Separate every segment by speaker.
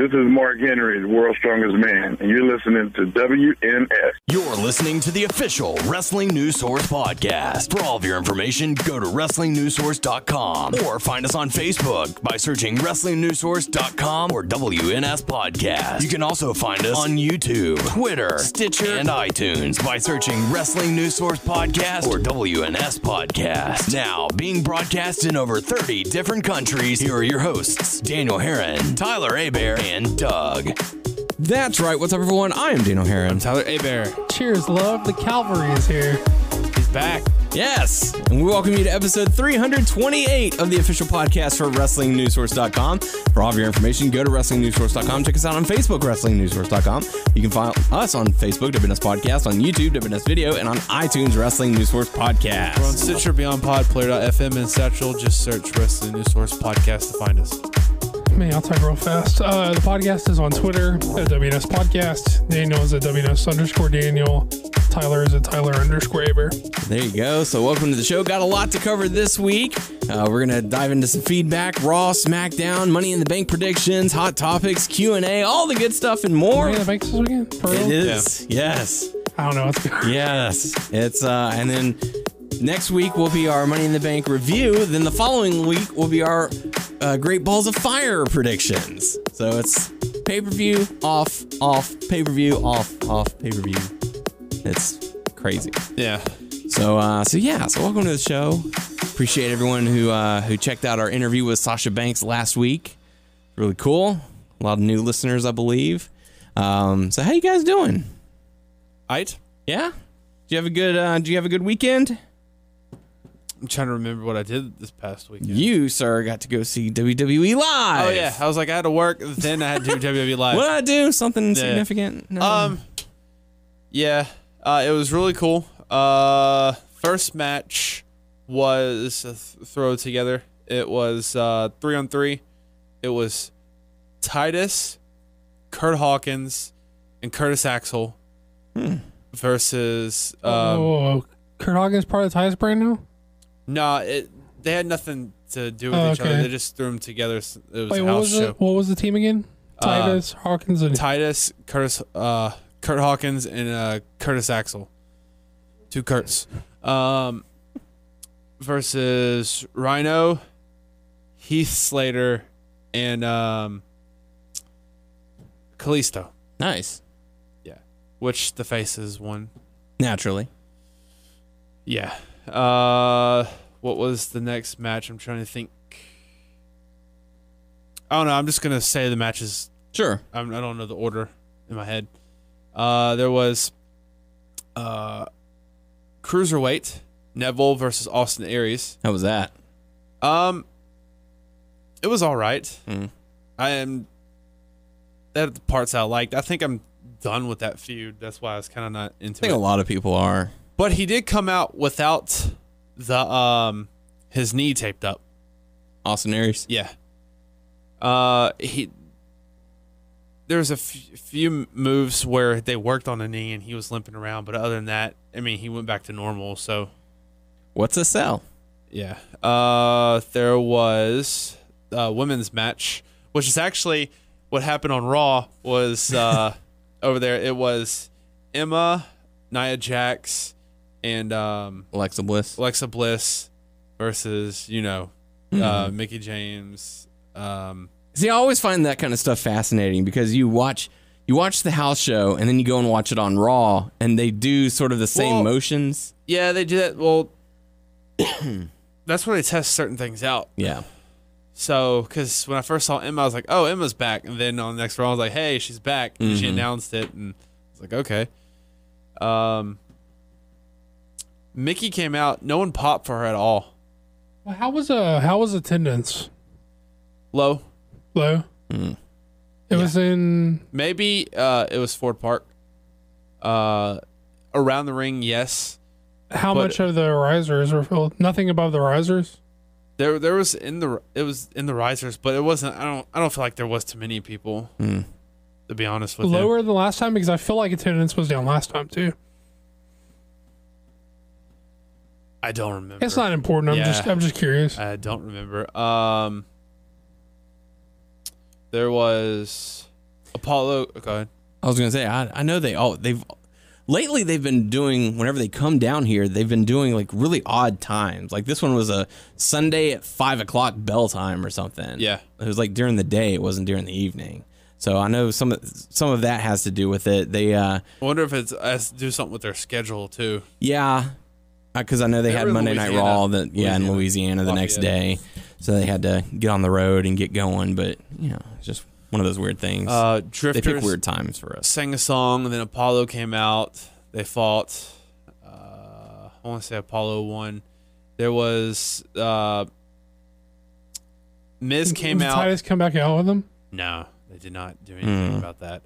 Speaker 1: This is Mark Henry, the world's strongest man, and you're listening to WNS.
Speaker 2: You're listening to the official Wrestling News Source podcast. For all of your information, go to WrestlingNewsSource.com or find us on Facebook by searching WrestlingNewsSource.com or WNS Podcast. You can also find us on YouTube, Twitter, Stitcher, and iTunes by searching Wrestling News Source Podcast or WNS Podcast. Now, being broadcast in over 30 different countries, here are your hosts, Daniel Herron, Tyler Abear, and Doug.
Speaker 3: That's right. What's up, everyone? I am Daniel Herron.
Speaker 4: Tyler Abear.
Speaker 5: Cheers, love. The cavalry is here.
Speaker 4: He's back.
Speaker 3: Yes. And we welcome you to episode 328 of the official podcast for WrestlingNewsSource.com. For all of your information, go to WrestlingNewsSource.com. Check us out on Facebook, WrestlingNewsSource.com. You can find us on Facebook, WNS Podcast, on YouTube, WNSvideo, and on iTunes, Wrestling News Source Podcast.
Speaker 4: We're on Stitcher, Beyond Pod, Player.fm, and Satchel. Just search Wrestling News Source Podcast to find us.
Speaker 5: Man, I'll talk real fast. The podcast is on Twitter at WNS Podcast. Daniel is at WNS_Daniel. Tyler is at Tyler_Aber.
Speaker 3: There you go. So welcome to the show. Got a lot to cover this week. We're going to dive into some feedback, Raw, SmackDown, Money in the Bank predictions, Hot Topics, Q&A, all the good stuff and more.
Speaker 5: Money in the Bank this weekend? For real?
Speaker 3: It is. Yeah. Yes.
Speaker 5: I don't know what's going on.
Speaker 3: Yes. It's, and then next week will be our Money in the Bank review. Then the following week will be our Great Balls of Fire predictions. So it's pay-per-view, off, pay-per-view, off, pay-per-view. It's crazy.
Speaker 4: Yeah.
Speaker 3: So welcome to the show. Appreciate everyone who checked out our interview with Sasha Banks last week. Really cool. A lot of new listeners, I believe. So how you guys doing?
Speaker 4: Aight?
Speaker 3: Yeah? Did you have a good weekend?
Speaker 4: I'm trying to remember what I did this past weekend.
Speaker 3: You, sir, got to go see WWE Live.
Speaker 4: Oh, yeah. I was like, I had to work, then I had to do WWE Live.
Speaker 3: What did I do? Something significant? No.
Speaker 4: Yeah. It was really cool. First match was a throw together. It was 3-on-3. It was Titus, Kurt Hawkins, and Curtis Axel versus...
Speaker 5: Kurt Hawkins part of the Titus brand now?
Speaker 4: No, they had nothing to do with each other. They just threw them together. It was a house show.
Speaker 5: What was the team again? Titus, Hawkins, and...
Speaker 4: Titus, Kurt Hawkins, and Curtis Axel. Two Kurts. Versus Rhino, Heath Slater, and Callisto.
Speaker 3: Nice.
Speaker 4: Yeah. Which the faces won.
Speaker 3: Naturally.
Speaker 4: Yeah. What was the next match? I'm trying to think. I don't know. I'm just going to say the matches.
Speaker 3: Sure.
Speaker 4: I don't know the order in my head. There was Cruiserweight, Neville versus Austin Aries.
Speaker 3: How was that?
Speaker 4: It was all right. That the parts I liked. I think I'm done with that feud. That's why I was kind of not into it.
Speaker 3: I think a lot of people are.
Speaker 4: But he did come out without the his knee taped up.
Speaker 3: Austin Aries?
Speaker 4: Yeah. There's a few moves where they worked on the knee and he was limping around, but other than that, I mean, he went back to normal. So,
Speaker 3: what's a sell?
Speaker 4: Yeah. There was a women's match, which is actually what happened on Raw. Was over there? It was Emma, Nia Jax, and
Speaker 3: Alexa Bliss
Speaker 4: versus Mickie James.
Speaker 3: See, I always find that kind of stuff fascinating because you watch the house show and then you go and watch it on Raw and they do sort of the same motions.
Speaker 4: Yeah, they do that. Well, that's where they test certain things out.
Speaker 3: Yeah.
Speaker 4: So, because when I first saw Emma, I was like, oh, Emma's back. And then on the next Raw, I was like, hey, she's back. And she announced it. And I was like, okay. Mickie came out. No one popped for her at all.
Speaker 5: Well, how was attendance?
Speaker 4: Low.
Speaker 5: It was in...
Speaker 4: Maybe it was Ford Park. Around the ring, yes.
Speaker 5: How much of the risers were filled? Nothing above the risers?
Speaker 4: There was in the risers, but it wasn't. I don't feel like there was too many people. To be honest with you.
Speaker 5: Lower than last time because I feel like attendance was down last time too.
Speaker 4: I don't remember.
Speaker 5: It's not important. I'm just curious.
Speaker 4: I don't remember. There was Apollo, go ahead.
Speaker 3: I was gonna say I know they've lately they've been doing, whenever they come down here, they've been doing like really odd times. Like this one was a Sunday at 5 o'clock bell time or something.
Speaker 4: Yeah,
Speaker 3: it was like during the day. It wasn't during the evening. So I know some of that has to do with it. They I
Speaker 4: wonder if it has to do something with their schedule too.
Speaker 3: Yeah, because I know they had Monday Night Raw in Louisiana the next day, so they had to get on the road and get going. But it's just one of those weird things.
Speaker 4: Drifters,
Speaker 3: they pick weird times for us.
Speaker 4: Sang a song, and then Apollo came out. They fought. I want to say Apollo won. There was Miz came out.
Speaker 5: Did Titus come back out with them?
Speaker 4: No, they did not do anything about that.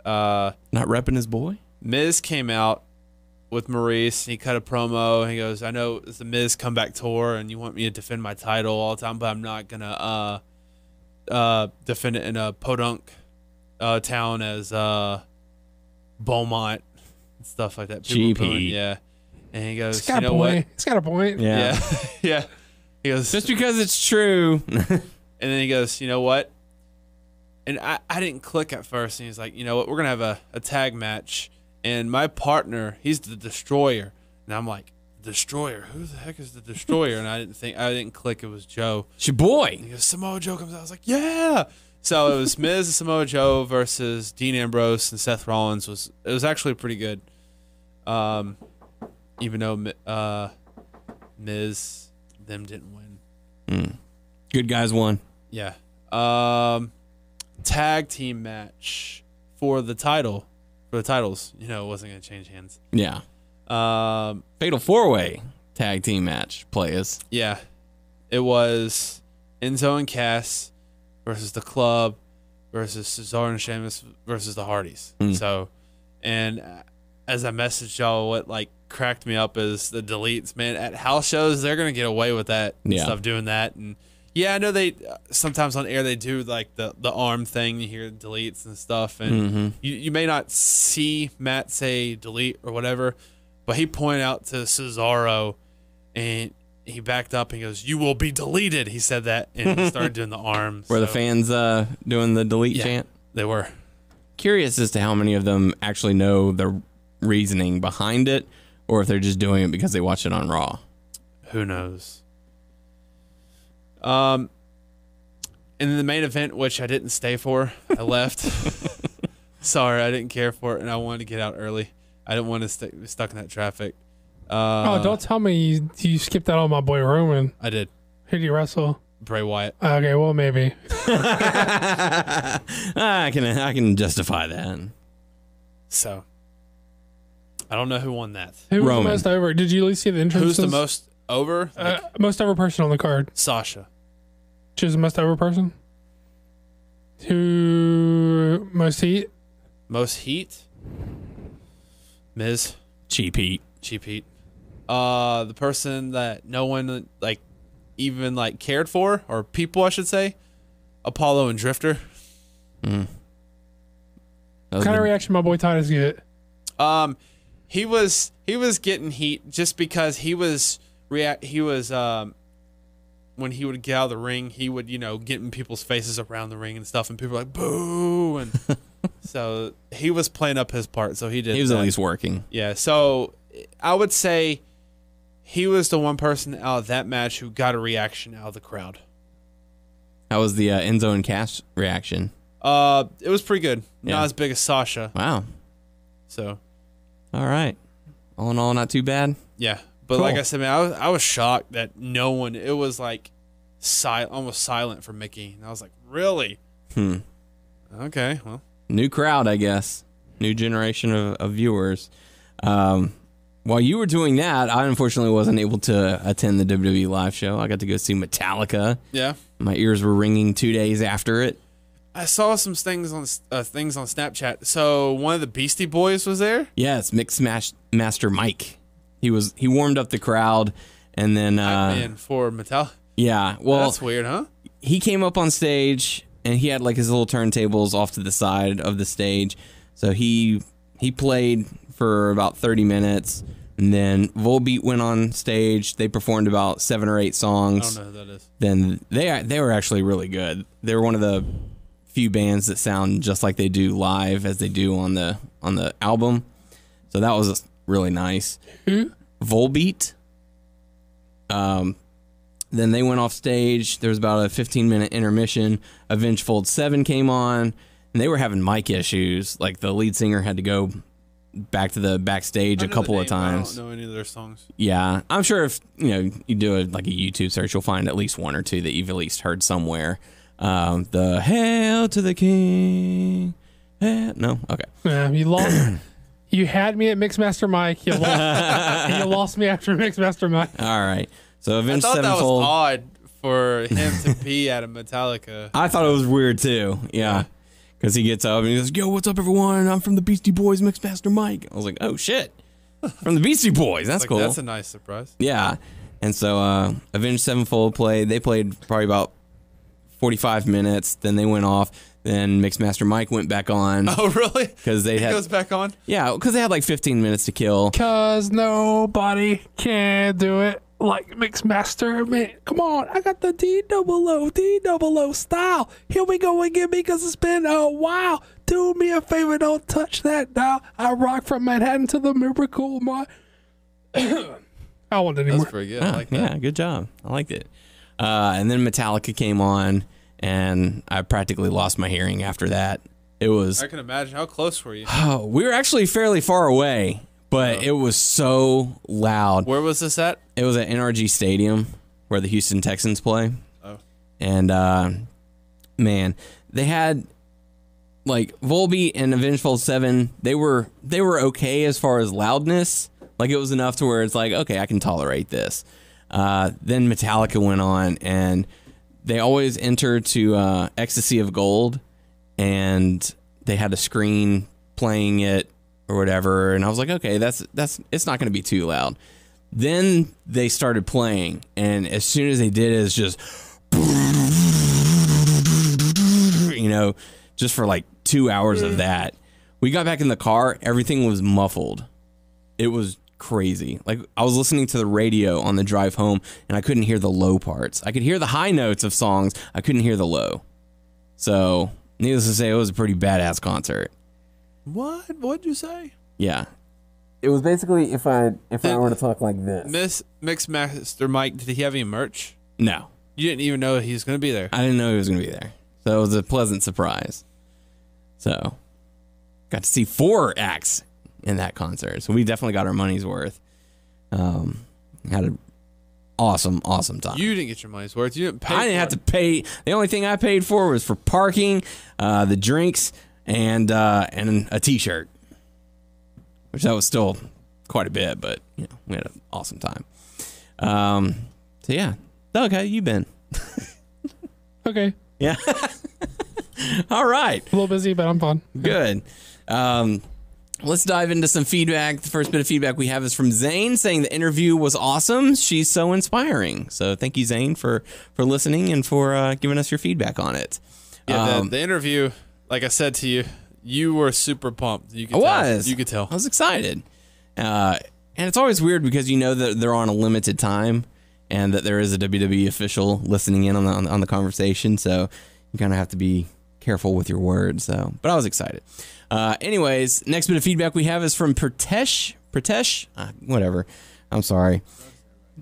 Speaker 3: Not repping his boy.
Speaker 4: Miz came out with Maurice. He cut a promo. He goes, "I know it's the Miz comeback tour, and you want me to defend my title all the time, but I'm not gonna defend it in a podunk town as Beaumont and stuff like that."
Speaker 3: GP.
Speaker 4: Yeah. And he goes,
Speaker 5: it's got a point. It's got a point.
Speaker 3: Yeah.
Speaker 4: Yeah. He goes,
Speaker 3: just because it's true.
Speaker 4: And then he goes, you know what? And I didn't click at first. And he's like, you know what? We're going to have a tag match. And my partner, he's the Destroyer. And I'm like, Destroyer? Who the heck is the Destroyer? And I didn't click. It was Joe.
Speaker 3: It's your boy.
Speaker 4: And he goes, Samoa Joe comes out. I was like, yeah. So it was Miz and Samoa Joe versus Dean Ambrose and Seth Rollins. It was actually pretty good. Even though Miz, them didn't win.
Speaker 3: Good guys won.
Speaker 4: Yeah. Tag team match for the title. For the titles. It wasn't going to change hands.
Speaker 3: Yeah. Fatal 4-way tag team match, players.
Speaker 4: Yeah. It was Enzo and Cass versus the Club versus Cesaro and Sheamus versus the Hardys. So, and as I messaged y'all, what cracked me up is the deletes. Man, at house shows, they're going to get away with that stuff, doing that. And yeah, I know they sometimes on air they do the arm thing. You hear deletes and stuff, and you may not see Matt say delete or whatever, but he pointed out to Cesaro, and he backed up and he goes, "You will be deleted." He said that, and he started doing the arms.
Speaker 3: Were the fans doing the delete chant?
Speaker 4: They were.
Speaker 3: Curious as to how many of them actually know the reasoning behind it, or if they're just doing it because they watch it on Raw.
Speaker 4: Who knows? In the main event, which I didn't stay for, I left. Sorry, I didn't care for it, and I wanted to get out early. I didn't want to be stuck in that traffic.
Speaker 5: Don't tell me you skipped out on my boy Roman.
Speaker 4: I did.
Speaker 5: Who do you wrestle?
Speaker 4: Bray Wyatt.
Speaker 5: Okay, well maybe.
Speaker 3: I can justify that.
Speaker 4: So, I don't know who won that.
Speaker 5: Who was
Speaker 3: Roman.
Speaker 5: the most over? Did you at least see the entrances?
Speaker 4: Who's the most over?
Speaker 5: Most over person on the card.
Speaker 4: Sasha.
Speaker 5: She's the most over person. Who most heat?
Speaker 4: Most heat? Miz.
Speaker 3: Cheap Heat.
Speaker 4: Cheap Heat. The person that no one even cared for, or people I should say, Apollo and Drifter.
Speaker 5: What kind of reaction my boy Titus get?
Speaker 4: He was getting heat just because he was when he would get out of the ring, he would get in people's faces around the ring and stuff, and people were like boo, and so he was playing up his part. So he did.
Speaker 3: He was at least working.
Speaker 4: Yeah. So I would say he was the one person out of that match who got a reaction out of the crowd.
Speaker 3: How was the Enzo and Cass reaction?
Speaker 4: It was pretty good.
Speaker 3: Yeah.
Speaker 4: Not as big as Sasha.
Speaker 3: Wow.
Speaker 4: So.
Speaker 3: All right. All in all, not too bad.
Speaker 4: Yeah. But
Speaker 3: Cool.
Speaker 4: like I said, man, I was shocked that no one. It was almost silent for Mickey, and I was like, really? Okay, well,
Speaker 3: New crowd, I guess. New generation of viewers. While you were doing that, I unfortunately wasn't able to attend the WWE live show. I got to go see Metallica.
Speaker 4: yeah.
Speaker 3: My ears were ringing 2 days after it.
Speaker 4: I saw some things on Snapchat. So one of the Beastie Boys was there.
Speaker 3: Yes, Mix Master Mike. He warmed up the crowd, and then
Speaker 4: Man, for Metallica.
Speaker 3: yeah, well,
Speaker 4: That's weird, huh?
Speaker 3: he came up on stage and he had his little turntables off to the side of the stage. So he played for about 30 minutes, and then Volbeat went on stage. They performed about 7 or 8 songs.
Speaker 4: I don't know who that is.
Speaker 3: Then they were actually really good. They were one of the few bands that sound just like they do live as they do on the album. So that was really nice. Volbeat. Then they went off stage. There was about a 15-minute intermission. Avenged Fold 7 came on, and they were having mic issues. Like, the lead singer had to go back to the backstage a couple of times.
Speaker 4: I don't know any of their songs.
Speaker 3: Yeah, I'm sure if you do a YouTube search, you'll find at least one or two that you've at least heard somewhere. The Hail to the King. No? Okay.
Speaker 5: Yeah, you lost. You had me at Mixmaster Mike. You lost me after Mixmaster Mike.
Speaker 3: All right. So Avenged
Speaker 4: I thought
Speaker 3: Sevenfold.
Speaker 4: that was odd for him to be at a Metallica.
Speaker 3: I thought it was weird too. Yeah. Because he gets up and he goes, "Yo, what's up, everyone? I'm from the Beastie Boys, Mixmaster Mike." I was like, "Oh shit, from the Beastie Boys. That's cool."
Speaker 4: That's a nice surprise.
Speaker 3: Yeah. And so Avenged Sevenfold played. They played probably about 45 minutes. Then they went off. Then Mixmaster Mike went back on.
Speaker 4: Oh, really?
Speaker 3: Because he
Speaker 4: goes back on?
Speaker 3: Yeah, because they had like 15 minutes to kill.
Speaker 5: Because nobody can do it like Mixmaster. Man, come on. I got the D-double-O style. Here we go again because it's been a while. Do me a favor, don't touch that dial. I rock from Manhattan to the Miracle Mile. I don't want it anymore.
Speaker 4: That's pretty good. I like that.
Speaker 3: Yeah, good job. I liked it. And then Metallica came on, and I practically lost my hearing after that. It was.
Speaker 4: I can imagine. How close were you?
Speaker 3: Oh, we were actually fairly far away, but it was so loud.
Speaker 4: Where was this at?
Speaker 3: It was at NRG Stadium, where the Houston Texans play.
Speaker 4: Oh.
Speaker 3: And man, they had like Volbeat and Avenged Fold 7. They were okay as far as loudness. Like, it was enough to where it's like, okay, I can tolerate this. Then Metallica went on, and they always enter to Ecstasy of Gold, and they had a screen playing it or whatever, and I was like, okay, that's it's not going to be too loud. Then they started playing, and as soon as they did it, it's just, just for like 2 hours of that. We got back in the car, everything was muffled. It was crazy. Like, I was listening to the radio on the drive home, and I couldn't hear the low parts. I could hear the high notes of songs. I couldn't hear the low. So, needless to say, it was a pretty badass concert.
Speaker 4: What? What'd you say?
Speaker 3: Yeah. It was basically if I were to talk like this.
Speaker 4: Mixmaster Mike, did he have any merch?
Speaker 3: No.
Speaker 4: You didn't even know he was going to be there.
Speaker 3: I didn't know he was going to be there. So, it was a pleasant surprise. So, got to see 4 acts in that concert. So we definitely got our money's worth. Had an awesome time.
Speaker 4: You didn't get your money's worth. You didn't pay.
Speaker 3: I didn't have to pay. The only thing I paid for was for parking, the drinks, and a T-shirt, which that was still quite a bit, but we had an awesome time. So yeah, Doug, how you been?
Speaker 5: Okay.
Speaker 3: Yeah. All right.
Speaker 5: A little busy, but I'm fine.
Speaker 3: Good. Let's dive into some feedback. The first bit of feedback we have is from Zane, saying the interview was awesome. She's so inspiring. So thank you, Zane, for listening and for giving us your feedback on it.
Speaker 4: Yeah, the interview, like I said to you, you were super pumped. You could
Speaker 3: I
Speaker 4: tell.
Speaker 3: was.
Speaker 4: You could tell.
Speaker 3: I was excited. And it's always weird because you know that they're on a limited time and that there is a WWE official listening in on the conversation. So you kind of have to be careful with your words. So, but I was excited. Anyways, next bit of feedback we have is from Pratesh. Whatever. I'm sorry.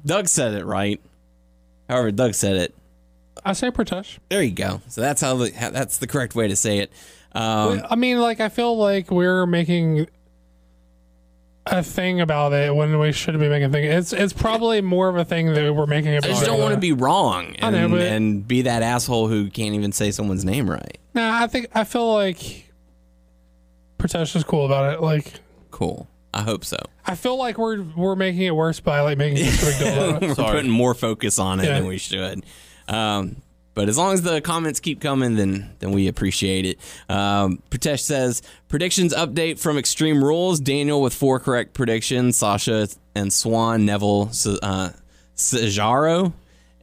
Speaker 3: Doug said it right. However, Doug said it.
Speaker 5: I say Pratesh.
Speaker 3: There you go. So that's that's the correct way to say it.
Speaker 5: I mean, like, I feel like we're making a thing about it when we shouldn't be making a thing. It's probably more of a thing that we're making about.
Speaker 3: I just don't want to be wrong and,
Speaker 5: I know,
Speaker 3: and be that asshole who can't even say someone's name right.
Speaker 5: Nah, I feel like Pratesh is cool about it. Like,
Speaker 3: cool. I hope so.
Speaker 5: I feel like we're making it worse by like making such a big deal about it.
Speaker 3: We're putting more focus on it than we should. But as long as the comments keep coming, then we appreciate it. Pratesh says, predictions update from Extreme Rules. Daniel with 4 correct predictions. Sasha and Swann, Neville, Cesaro,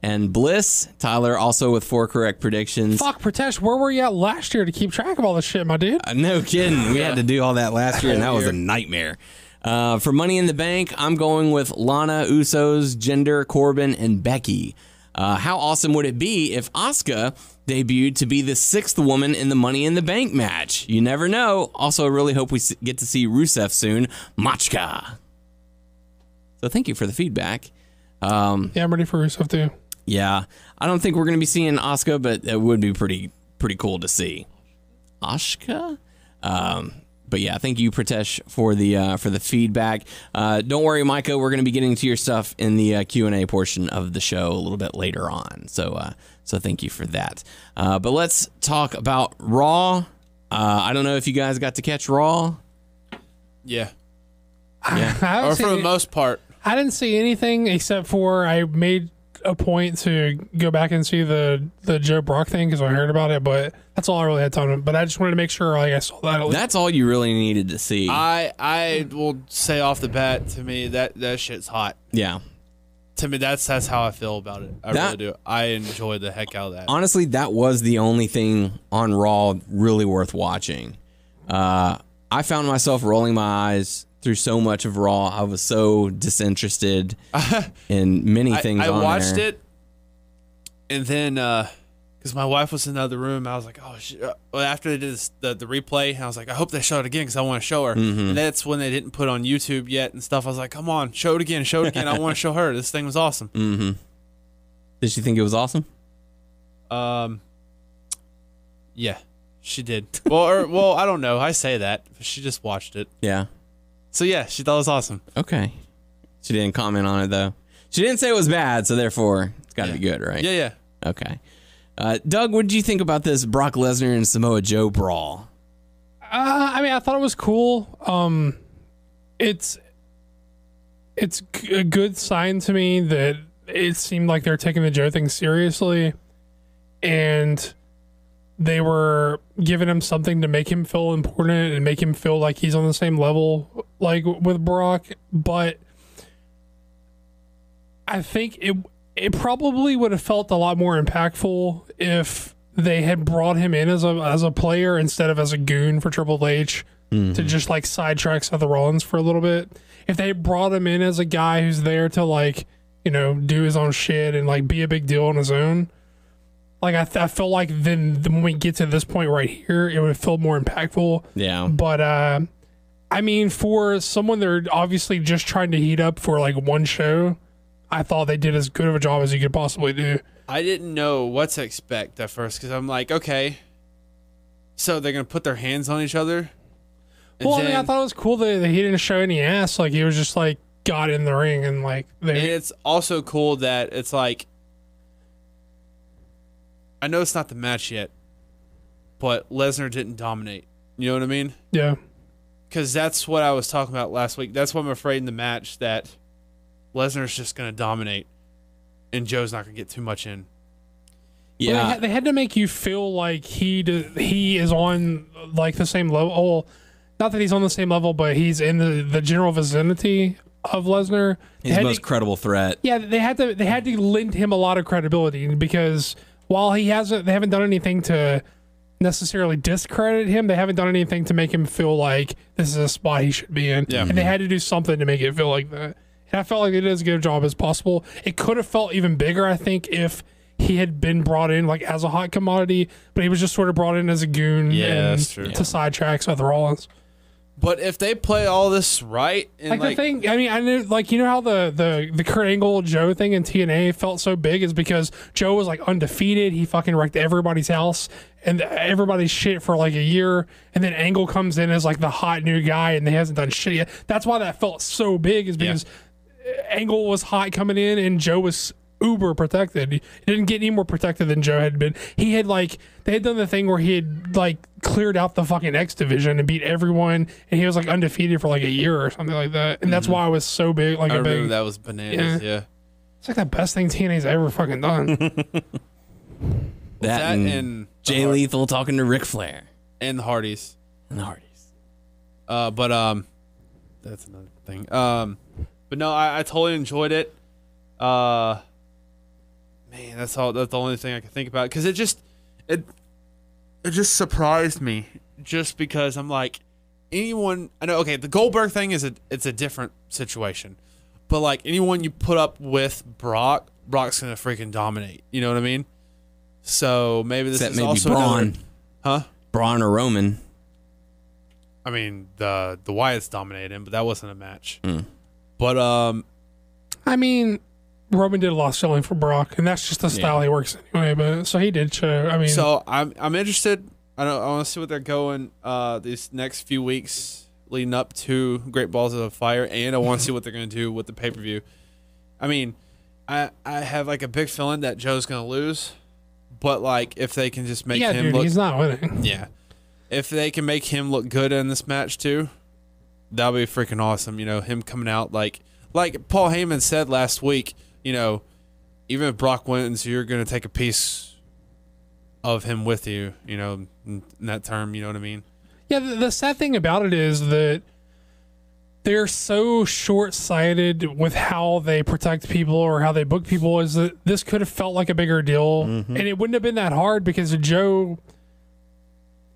Speaker 3: and Bliss. Tyler also with 4 correct predictions.
Speaker 5: Fuck, Pratesh, where were you at last year to keep track of all this shit, my dude?
Speaker 3: No kidding. We had to do all that last year, and that was a nightmare. For Money in the Bank, I'm going with Lana, Usos, Jinder, Corbin, and Becky. How awesome would it be if Asuka debuted to be the 6th woman in the Money in the Bank match? You never know. Also, I really hope we get to see Rusev soon. Machka. So thank you for the feedback.
Speaker 5: Yeah, I'm ready for Rusev too.
Speaker 3: Yeah, I don't think we're going to be seeing Asuka, but it would be pretty cool to see. Asuka? But yeah, thank you, Pratesh, for the feedback. Don't worry, Micah, we're going to be getting to your stuff in the Q&A portion of the show a little bit later on. So thank you for that. But let's talk about Raw. I don't know if you guys got to catch Raw.
Speaker 4: Yeah.
Speaker 5: Or
Speaker 4: for the most part.
Speaker 5: I didn't see anything except for I made a point to go back and see the Joe Brock thing because I heard about it, but that's all I really had time to. But I just wanted to make sure I saw that.
Speaker 3: That's all you really needed to see.
Speaker 4: I will say off the bat, to me that shit's hot.
Speaker 3: Yeah.
Speaker 4: To me, that's how I feel about it. I really do. I enjoy the heck out of that.
Speaker 3: Honestly, that was the only thing on Raw really worth watching. I found myself rolling my eyes through so much of Raw. I was so disinterested in many things on there.
Speaker 4: I watched it, and then because my wife was in the other room, I was like, oh shit. Well, after they did the replay, I was like, I hope they show it again because I want to show her. And that's when they didn't put on YouTube yet and stuff. I was like, come on, show it again. I want to show her. This thing was awesome.
Speaker 3: Did she think it was awesome?
Speaker 4: Yeah, she did. Well, I don't know. I say that. She just watched it.
Speaker 3: Yeah.
Speaker 4: So yeah, she thought it was awesome.
Speaker 3: Okay. She didn't comment on it though. She didn't say it was bad, so therefore it's got to be good, right?
Speaker 4: Yeah.
Speaker 3: Okay. Doug, what did you think about this Brock Lesnar and Samoa Joe brawl?
Speaker 5: I mean, I thought it was cool. It's a good sign to me that it seemed like they're taking the Joe thing seriously, and they were giving him something to make him feel important and make him feel like he's on the same level like with Brock. But I think it probably would have felt a lot more impactful if they had brought him in as a player instead of as a goon for Triple H to just like sidetrack Seth Rollins for a little bit. If they brought him in as a guy who's there to like, do his own shit and like be a big deal on his own. Like, I felt like then when we get to this point right here, it would feel more impactful.
Speaker 3: Yeah.
Speaker 5: But, I mean, for someone they're obviously just trying to heat up for, like, one show, I thought they did as good of a job as you could possibly do.
Speaker 4: I didn't know what to expect at first because I'm like, okay, so they're going to put their hands on each other?
Speaker 5: Well, I mean, I thought it was cool that he didn't show any ass. Like, he was just, like, got in the ring and, like...
Speaker 4: And it's also cool that it's like, I know it's not the match yet, but Lesnar didn't dominate. You know what I mean?
Speaker 5: Yeah.
Speaker 4: Because that's what I was talking about last week. That's what I'm afraid in the match, that Lesnar's just going to dominate and Joe's not going to get too much in.
Speaker 3: Yeah.
Speaker 5: Well, they had to make you feel like he is on like the same level. Well, not that he's on the same level, but he's in the general vicinity of Lesnar.
Speaker 3: He's the most credible threat.
Speaker 5: Yeah, they had to lend him a lot of credibility because while they haven't done anything to necessarily discredit him, they haven't done anything to make him feel like this is a spot he should be in.
Speaker 4: Yeah.
Speaker 5: And they had to do something to make it feel like that. And I felt like they did as good a job as possible. It could have felt even bigger, I think, if he had been brought in like as a hot commodity, but he was just sort of brought in as a goon
Speaker 4: that's true.
Speaker 5: To sidetrack Seth Rollins.
Speaker 4: But if they play all this right, and
Speaker 5: the thing, I mean, I knew, like, how the Kurt Angle Joe thing in TNA felt so big is because Joe was like undefeated. He fucking wrecked everybody's house and everybody's shit for like a year, and then Angle comes in as like the hot new guy, and he hasn't done shit yet. That's why that felt so big, is because Angle was hot coming in, and Joe was uber protected. He didn't get any more protected than Joe had been. He had they had done the thing where he had cleared out the fucking X division and beat everyone, and he was undefeated for like a year or something like that. And that's why it was so big.
Speaker 4: I remember that was bananas. Yeah.
Speaker 5: It's like the best thing TNA's ever fucking done.
Speaker 3: that and Jay Lethal talking to Ric Flair
Speaker 4: and the Hardys. But that's another thing. But no, I totally enjoyed it. Man, that's the only thing I can think about, because it just surprised me, just because I'm like, anyone, I know, okay, the Goldberg thing it's a different situation, but anyone you put up with Brock, Brock's gonna freaking dominate. You know what I mean? So maybe this is
Speaker 3: maybe
Speaker 4: also
Speaker 3: Braun.
Speaker 4: Huh?
Speaker 3: Braun or Roman.
Speaker 4: I mean, the Wyatts dominated him, but that wasn't a match.
Speaker 3: Mm.
Speaker 4: But
Speaker 5: I mean, Roman did a lot of selling for Brock, and that's just the style he works anyway. But so he did show. I mean,
Speaker 4: so I'm interested. I want to see what they're going these next few weeks leading up to Great Balls of Fire, and I want to see what they're going to do with the pay-per-view. I mean, I have like a big feeling that Joe's going to lose, but like if they can just make him look,
Speaker 5: he's not winning.
Speaker 4: Yeah, if they can make him look good in this match too, that'll be freaking awesome. You know, him coming out like Paul Heyman said last week. You know, even if Brock wins, you're going to take a piece of him with you. You know, in that term. You know what I mean?
Speaker 5: Yeah, the sad thing about it is that they're so short-sighted with how they protect people or how they book people, is that this could have felt like a bigger deal. And it wouldn't have been that hard because Joe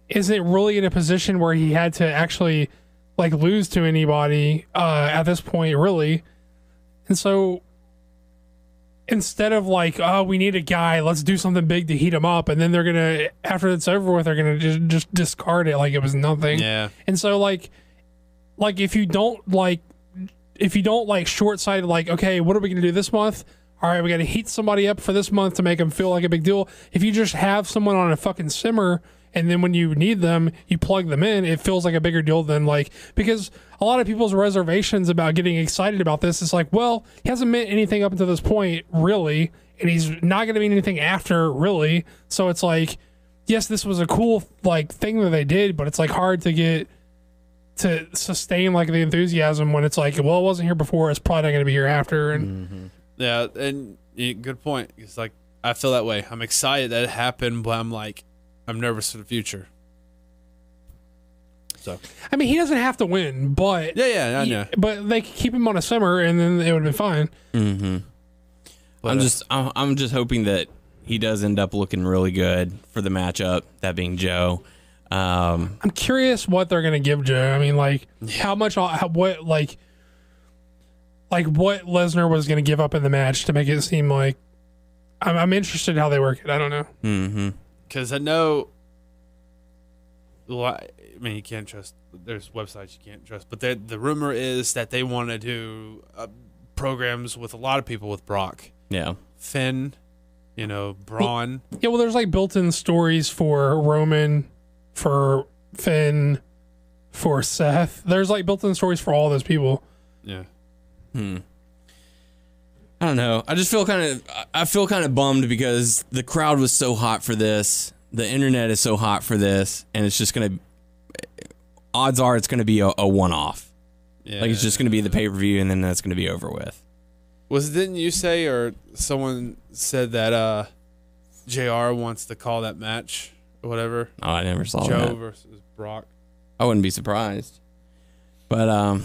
Speaker 5: isn't really in a position where he had to actually like lose to anybody at this point, really. And so instead of like, oh, we need a guy, let's do something big to heat him up, and then they're gonna, after it's over with, they're gonna just discard it like it was nothing.
Speaker 4: Yeah.
Speaker 5: And so like if you don't short-sighted, like, okay, what are we gonna do this month? All right, we got to heat somebody up for this month to make them feel like a big deal. If you just have someone on a fucking simmer, and then when you need them, you plug them in, it feels like a bigger deal than like, because a lot of people's reservations about getting excited about this is like, well, he hasn't meant anything up until this point, really, and he's not going to mean anything after, really. So it's like, yes, this was a cool like thing that they did, but it's like hard to get to sustain like the enthusiasm when it's like, well, it wasn't here before, it's probably not going to be here after. And
Speaker 4: Yeah, and good point. It's like I feel that way. I'm excited that it happened, but I'm nervous for the future. So
Speaker 5: I mean, he doesn't have to win, but
Speaker 4: yeah, I know.
Speaker 5: But they could keep him on a simmer, and then it would have been fine.
Speaker 3: But, I'm just hoping that he does end up looking really good for the matchup. That being Joe.
Speaker 5: I'm curious what they're gonna give Joe. I mean, like what Lesnar was gonna give up in the match to make it seem like. I'm interested how they work it. I don't know.
Speaker 4: Because I know, I mean, you can't trust. There's websites you can't trust, but the rumor is that they want to do programs with a lot of people with Brock.
Speaker 3: Yeah,
Speaker 4: Finn, Braun.
Speaker 5: Yeah, well, there's like built-in stories for Roman, for Finn, for Seth. There's like built-in stories for all those people.
Speaker 4: Yeah.
Speaker 3: I don't know. I feel kind of bummed because the crowd was so hot for this. The internet is so hot for this, and it's just gonna. Odds are it's gonna be a one-off.
Speaker 4: Yeah.
Speaker 3: Like it's just gonna be the pay-per-view, and then that's gonna be over with.
Speaker 4: Didn't you say, or someone said that JR wants to call that match or whatever?
Speaker 3: Oh, I never saw
Speaker 4: Joe
Speaker 3: that.
Speaker 4: versus Brock.
Speaker 3: I wouldn't be surprised. But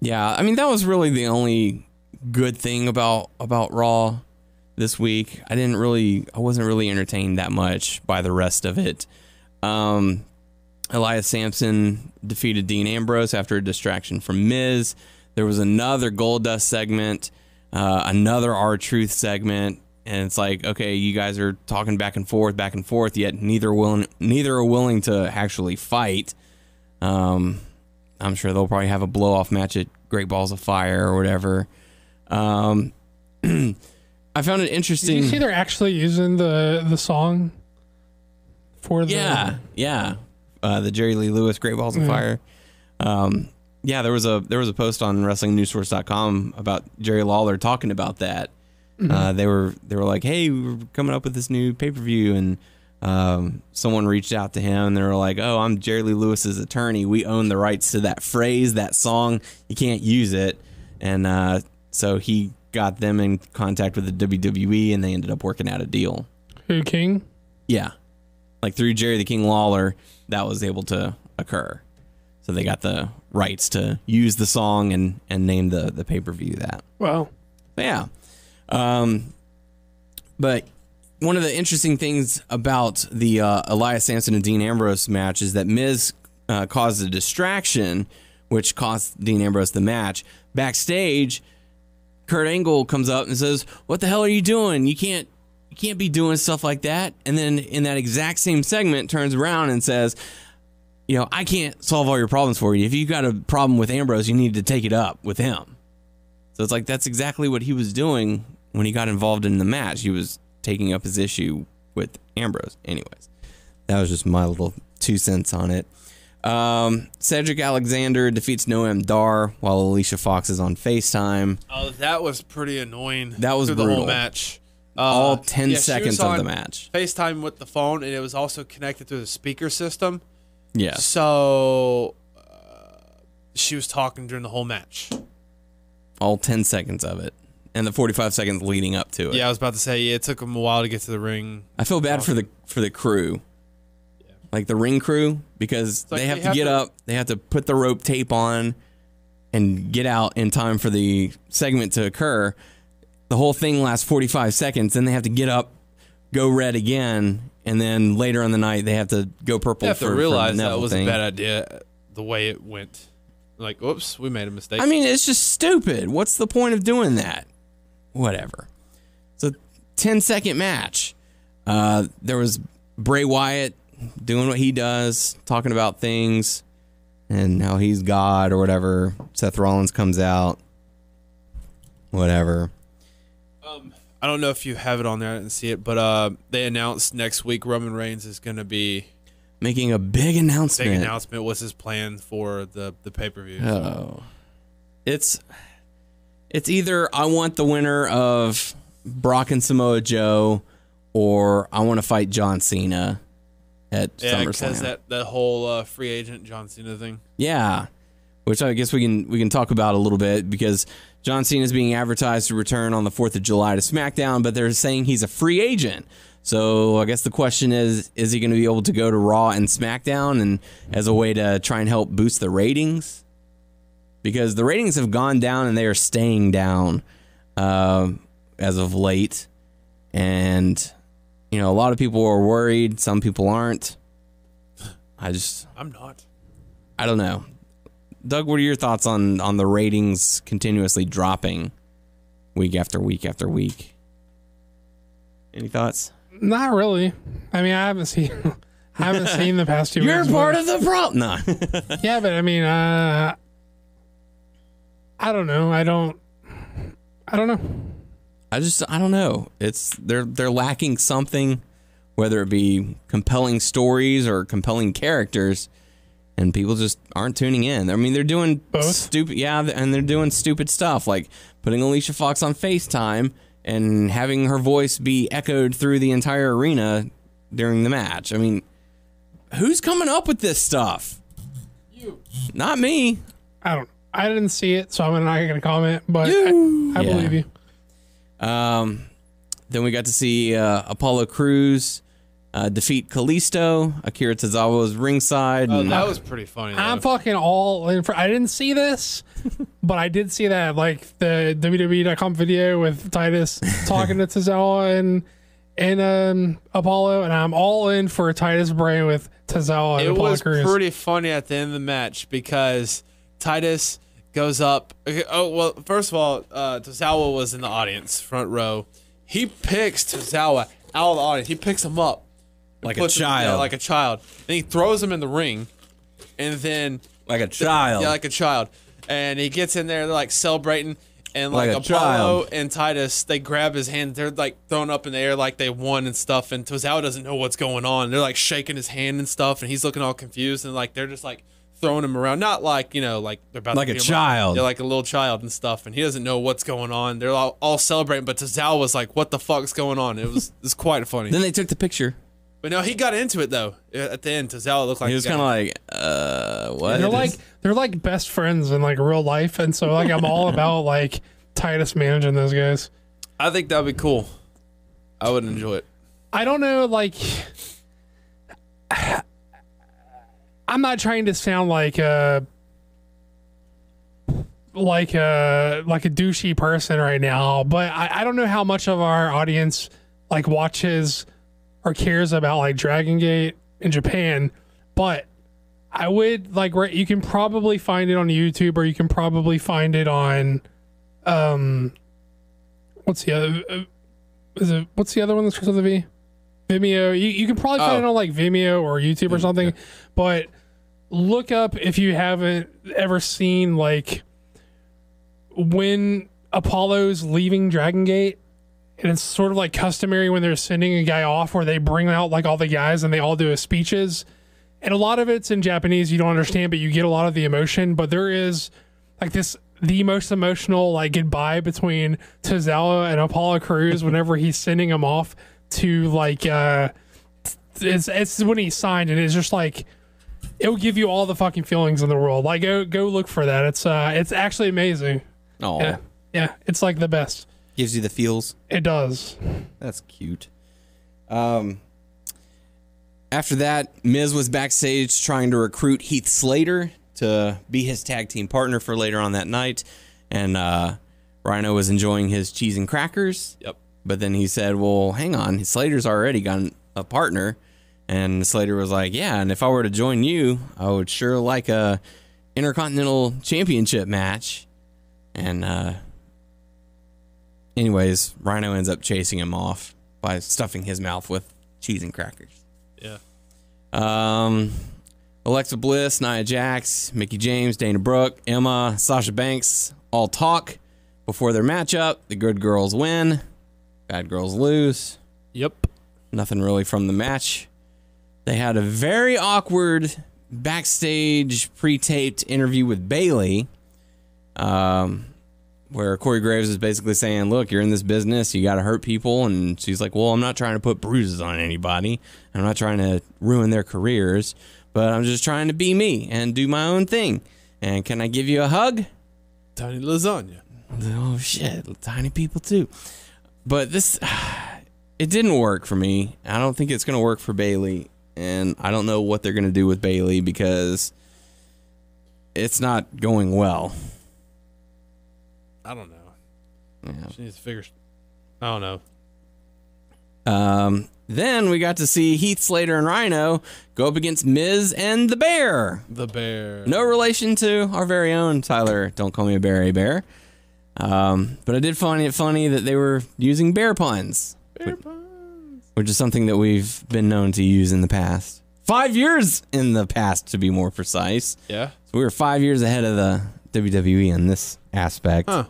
Speaker 3: yeah, I mean that was really the only good thing about Raw this week. I wasn't really entertained that much by the rest of it. Elias Sampson defeated Dean Ambrose after a distraction from Miz. There was another Goldust segment, another R-Truth segment, and it's like, okay, you guys are talking back and forth, yet neither are willing to actually fight. I'm sure they'll probably have a blow-off match at Great Balls of Fire or whatever. I found it interesting.
Speaker 5: Did you see they're actually using the song for the
Speaker 3: the Jerry Lee Lewis Great Balls of Fire. There was a post on WrestlingNewsSource.com about Jerry Lawler talking about that. They were like, hey, we're coming up with this new pay-per-view, and someone reached out to him and they were like, oh, I'm Jerry Lee Lewis's attorney, we own the rights to that phrase, that song, you can't use it. And so he got them in contact with the WWE, and they ended up working out a deal.
Speaker 5: Who, King?
Speaker 3: Yeah. Like through Jerry the King Lawler, that was able to occur. So they got the rights to use the song and name the pay-per-view that.
Speaker 5: Wow.
Speaker 3: Yeah. But one of the interesting things about the Elias Sampson and Dean Ambrose match is that Miz caused a distraction, which cost Dean Ambrose the match. Backstage, Kurt Angle comes up and says, "What the hell are you doing? You can't be doing stuff like that." And then in that exact same segment, turns around and says, "I can't solve all your problems for you. If you got a problem with Ambrose, you need to take it up with him." So it's like that's exactly what he was doing when he got involved in the match. He was taking up his issue with Ambrose. Anyways, that was just my little 2 cents on it. Cedric Alexander defeats Noam Dar while Alicia Fox is on FaceTime.
Speaker 4: Oh, that was pretty annoying.
Speaker 3: That was
Speaker 4: through
Speaker 3: brutal.
Speaker 4: the whole match.
Speaker 3: All 10
Speaker 4: she
Speaker 3: seconds
Speaker 4: was
Speaker 3: of the
Speaker 4: on
Speaker 3: match.
Speaker 4: FaceTime with the phone, and it was also connected through the speaker system.
Speaker 3: Yeah.
Speaker 4: So she was talking during the whole match.
Speaker 3: All 10 seconds of it. And the 45 seconds leading up to it.
Speaker 4: Yeah, I was about to say, it took them a while to get to the ring.
Speaker 3: I feel bad for the crew. Like the ring crew, because
Speaker 4: like
Speaker 3: they have to get up, they have to put the rope tape on and get out in time for the segment to occur. The whole thing lasts 45 seconds, then they have to get up, go red again, and then later in the night they have to go purple.
Speaker 4: You have to
Speaker 3: for
Speaker 4: realize
Speaker 3: the
Speaker 4: that
Speaker 3: Neville
Speaker 4: was
Speaker 3: thing.
Speaker 4: a bad idea, the way it went. Like, whoops, we made a mistake.
Speaker 3: I mean, it's just stupid. What's the point of doing that? Whatever. It's a 10-second match. There was Bray Wyatt doing what he does, talking about things, and how he's God or whatever. Seth Rollins comes out. Whatever.
Speaker 4: I don't know if you have it on there. I didn't see it, but they announced next week Roman Reigns is going to be
Speaker 3: making a big announcement.
Speaker 4: Big announcement. What's his plan for the pay-per-view?
Speaker 3: Oh. It's either I want the winner of Brock and Samoa Joe, or I want to fight John Cena at SummerSlam.
Speaker 4: Because that whole free agent John Cena thing.
Speaker 3: Yeah, which I guess we can talk about a little bit, because John Cena is being advertised to return on the 4th of July to SmackDown, but they're saying he's a free agent. So I guess the question is he going to be able to go to Raw and SmackDown and as a way to try and help boost the ratings? Because the ratings have gone down and they are staying down as of late. And, a lot of people are worried. Some people aren't.
Speaker 4: I'm not.
Speaker 3: I don't know. Doug, what are your thoughts on the ratings continuously dropping week after week after week? Any thoughts?
Speaker 5: Not really. I mean, I haven't seen the past 2 weeks.
Speaker 3: You're part of the problem. No.
Speaker 5: Yeah, but I mean, I don't know. I don't know.
Speaker 3: I don't know. They're lacking something, whether it be compelling stories or compelling characters, and people just aren't tuning in. I mean, they're doing stupid, and they're doing stupid stuff like putting Alicia Fox on FaceTime and having her voice be echoed through the entire arena during the match. I mean, who's coming up with this stuff?
Speaker 4: You.
Speaker 5: Not me. I didn't see it, so I'm not going to comment, but I believe you.
Speaker 3: Then we got to see Apollo Crews defeat Callisto. Akira Tozawa was ringside.
Speaker 4: Oh, that was pretty funny.
Speaker 5: I'm fucking all in for. I didn't see this, but I did see that, like the WWE.com video with Titus talking to Tozawa and Apollo, and I'm all in for Titus Bray with Tozawa and Apollo Crews.
Speaker 4: It was pretty funny at the end of the match because Titus goes up. Oh, well, first of all, Tozawa was in the audience, front row. He picks Tozawa out of the audience. He picks him up.
Speaker 3: Like a child.
Speaker 4: Like a child. Then he throws him in the ring. And then...
Speaker 3: Like a child.
Speaker 4: Yeah, like a child. And he gets in there, they're like celebrating. And
Speaker 3: like
Speaker 4: Apollo
Speaker 3: child.
Speaker 4: and Titus, they grab his hand. They're like throwing up in the air like they won and stuff. And Tozawa doesn't know what's going on. They're like shaking his hand and stuff. And he's looking all confused. And like they're just like throwing him around. Not like, like they're about
Speaker 3: like
Speaker 4: to
Speaker 3: a
Speaker 4: beat him
Speaker 3: child.
Speaker 4: up. Yeah, like a little child and stuff. And he doesn't know what's going on. They're all celebrating. But Tozawa was like, what the fuck's going on? It's quite funny.
Speaker 3: Then they took the picture.
Speaker 4: But no, he got into it though. At the end, Tozawa looked like
Speaker 3: He was kind of like, what?
Speaker 5: They're like best friends in like real life, and so like I'm all about like Titus managing those guys.
Speaker 4: I think that'd be cool. I would enjoy it.
Speaker 5: I don't know, like I'm not trying to sound like a douchey person right now, but I don't know how much of our audience like watches or cares about like Dragon Gate in Japan, but I would like you can probably find it on YouTube, or you can probably find it on what's the other? What's the other one that starts with a V? Vimeo. You can probably find it on like Vimeo or YouTube or something, but look up if you haven't ever seen like when Apollo's leaving Dragon Gate, and it's sort of like customary when they're sending a guy off where they bring out like all the guys and they all do his speeches, and a lot of it's in Japanese you don't understand, but you get a lot of the emotion. But there is like the most emotional like goodbye between Tozawa and Apollo Crews whenever he's sending him off to like it's when he signed, and it's just like it'll give you all the fucking feelings in the world. Like go look for that. It's actually amazing.
Speaker 3: Oh,
Speaker 5: yeah, it's like the best.
Speaker 3: Gives you the feels.
Speaker 5: It does.
Speaker 3: That's cute. After that, Miz was backstage trying to recruit Heath Slater to be his tag team partner for later on that night, and Rhino was enjoying his cheese and crackers.
Speaker 4: Yep.
Speaker 3: But then he said, well, hang on, Slater's already got a partner. And Slater was like, yeah, and if I were to join you, I would sure like a Intercontinental Championship match. And anyways, Rhino ends up chasing him off by stuffing his mouth with cheese and crackers.
Speaker 4: Yeah.
Speaker 3: Alexa Bliss, Nia Jax, Mickie James, Dana Brooke, Emma, Sasha Banks all talk before their matchup. The good girls win. Bad girls lose.
Speaker 4: Yep.
Speaker 3: Nothing really from the match. They had a very awkward backstage pre-taped interview with Bayley, where Corey Graves is basically saying, look, you're in this business, you got to hurt people. And she's like, well, I'm not trying to put bruises on anybody. I'm not trying to ruin their careers, but I'm just trying to be me and do my own thing. And can I give you a hug?
Speaker 4: Tiny lasagna.
Speaker 3: Oh, shit. Tiny people, too. But this, it didn't work for me. I don't think it's going to work for Bayley. And I don't know what they're going to do with Bayley because it's not going well.
Speaker 4: I don't know.
Speaker 3: Yeah.
Speaker 4: She needs to figure. I don't know.
Speaker 3: Then we got to see Heath Slater and Rhino go up against Miz and the Bear.
Speaker 4: The Bear.
Speaker 3: No relation to our very own Tyler. Don't call me a bear. But I did find it funny that they were using bear puns.
Speaker 4: Bear puns.
Speaker 3: Which is something that we've been known to use in the past. 5 years in the past, to be more precise.
Speaker 4: Yeah.
Speaker 3: So we were 5 years ahead of the WWE in this aspect.
Speaker 4: Huh.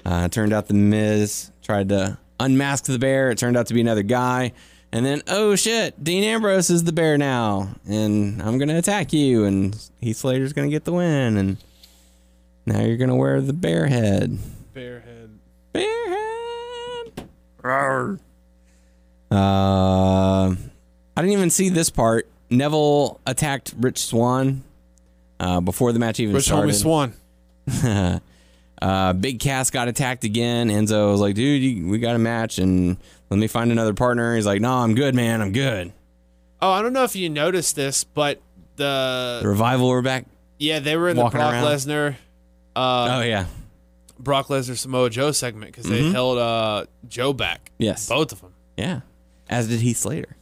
Speaker 3: It turned out the Miz tried to unmask the Bear. It turned out to be another guy. And then, oh shit, Dean Ambrose is the Bear now. And I'm going to attack you. And Heath Slater's going to get the win. And now you're going to wear the bear head.
Speaker 4: Bear head.
Speaker 3: Bear head. Rawr. I didn't even see this part. Neville attacked Rich Swann before the match even started.
Speaker 4: Rich homie
Speaker 3: Swann. Big Cass got attacked again. Enzo was like, dude, we got a match and let me find another partner. He's like, no, I'm good, man. I'm good.
Speaker 4: Oh, I don't know if you noticed this, but the
Speaker 3: Revival were back.
Speaker 4: Yeah, they were in the Brock Lesnar.
Speaker 3: Oh, yeah.
Speaker 4: Brock Lesnar Samoa Joe segment because they held Joe back.
Speaker 3: Yes.
Speaker 4: Both of them.
Speaker 3: Yeah. As did Heath Slater.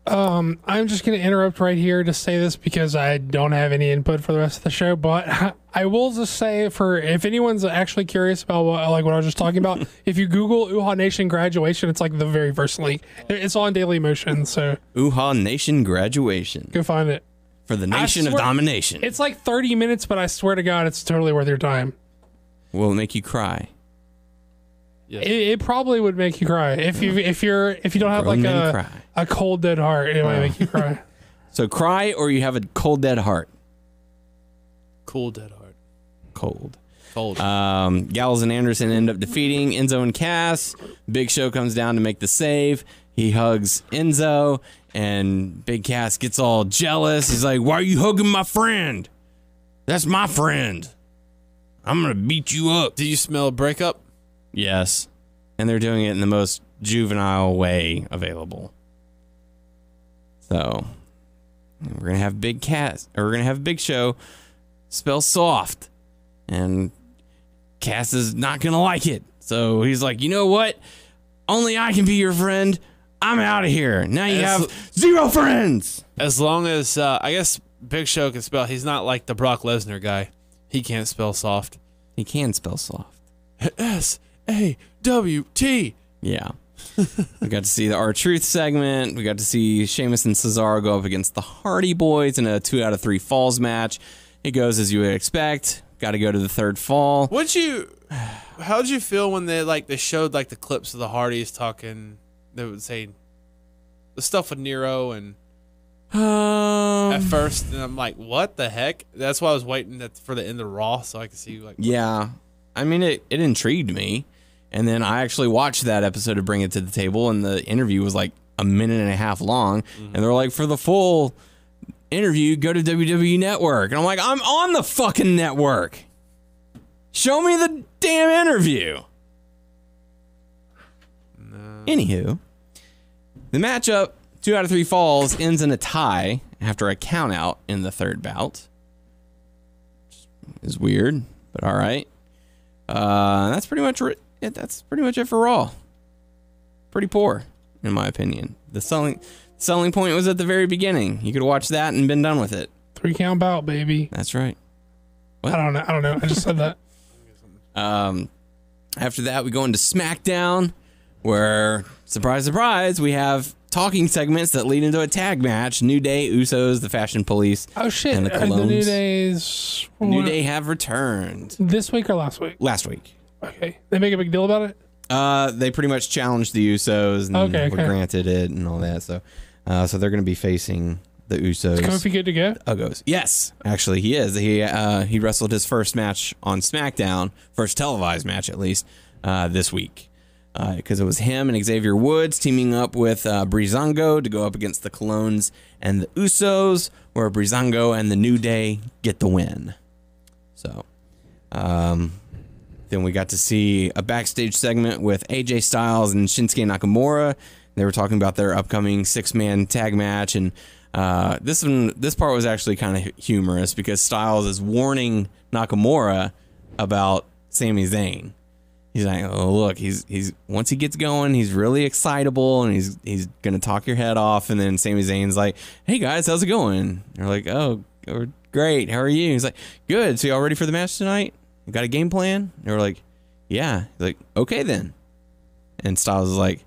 Speaker 5: I'm just going to interrupt right here to say this because I don't have any input for the rest of the show, but I will just say for if anyone's actually curious about what I was just talking about, if you Google Uha Nation graduation, it's like the very first link. It's on Daily Motion, so
Speaker 3: Uha Nation graduation.
Speaker 5: Go find it.
Speaker 3: For the Nation of Domination.
Speaker 5: It's like 30 minutes, but I swear to God, it's totally worth your time.
Speaker 3: Will it make you cry?
Speaker 4: Yes.
Speaker 5: It probably would make you cry if you don't have like a cold dead heart. It might make you cry.
Speaker 3: So cry or you have a cold dead heart.
Speaker 4: Cool dead heart.
Speaker 3: Cold.
Speaker 4: Gallows
Speaker 3: and Anderson end up defeating Enzo and Cass. Big Show comes down to make the save. He hugs Enzo, and Big Cass gets all jealous. He's like, "Why are you hugging my friend? That's my friend. I'm gonna beat you up."
Speaker 4: Do you smell a breakup?
Speaker 3: Yes. And they're doing it in the most juvenile way available. So we're gonna have Big Show spell soft. And Cass is not gonna like it. So he's like, you know what? Only I can be your friend. I'm out of here. Now you have 0 friends.
Speaker 4: As long as I guess Big Show can spell. He's not like the Brock Lesnar guy. He can't spell soft.
Speaker 3: He can spell soft.
Speaker 4: WNSWT.
Speaker 3: Yeah. We got to see the R-Truth segment. We got to see Sheamus and Cesaro go up against the Hardy Boys in a 2 out of 3 falls match. It goes as you would expect. Got to go to the third fall.
Speaker 4: How'd you feel when they showed the clips of the Hardys talking? They would say the stuff with Nero and at first, and I'm like, what the heck? That's why I was waiting for the end of Raw so I could see
Speaker 3: Yeah, I mean it intrigued me, and then I actually watched that episode to Bring It to the Table, and the interview was like a minute and a half long, and they're like, for the full interview, go to WWE Network. And I'm like, I'm on the fucking network. Show me the damn interview. No. Anywho, the matchup, 2 out of 3 falls, ends in a tie after a count out in the third bout. Is weird, but all right. That's pretty much it for Raw. Pretty poor, in my opinion. The selling point was at the very beginning. You could watch that and been done with it.
Speaker 5: 3 count bout, baby.
Speaker 3: That's right.
Speaker 5: What? I don't know. I just said that.
Speaker 3: After that, we go into SmackDown, where, surprise, surprise, we have talking segments that lead into a tag match. New Day, Usos, the Fashion Police.
Speaker 5: Oh, shit.
Speaker 3: And the Colognes.
Speaker 5: The New Days.
Speaker 3: New Day have returned.
Speaker 5: This week or last week?
Speaker 3: Last week.
Speaker 5: Okay. They make a big deal about it?
Speaker 3: They pretty much challenged the Usos and were granted it and all that. So they're going to be facing the Usos.
Speaker 5: Is Kofi good to go?
Speaker 3: Usos. Yes, actually he is. He wrestled his first match on SmackDown, first televised match at least, this week. Because it was him and Xavier Woods teaming up with Breezango to go up against the Colognes and the Usos, where Breezango and the New Day get the win. So, then we got to see a backstage segment with AJ Styles and Shinsuke Nakamura. They were talking about their upcoming 6-man tag match, and this part was actually kind of humorous because Styles is warning Nakamura about Sami Zayn. He's like, oh, look, he's once he gets going, he's really excitable, and he's gonna talk your head off. And then Sami Zayn's like, hey guys, how's it going? They're like, oh, great, how are you? He's like, good. So y'all ready for the match tonight? You got a game plan? They were like, yeah. He's like, okay then. And Styles is like,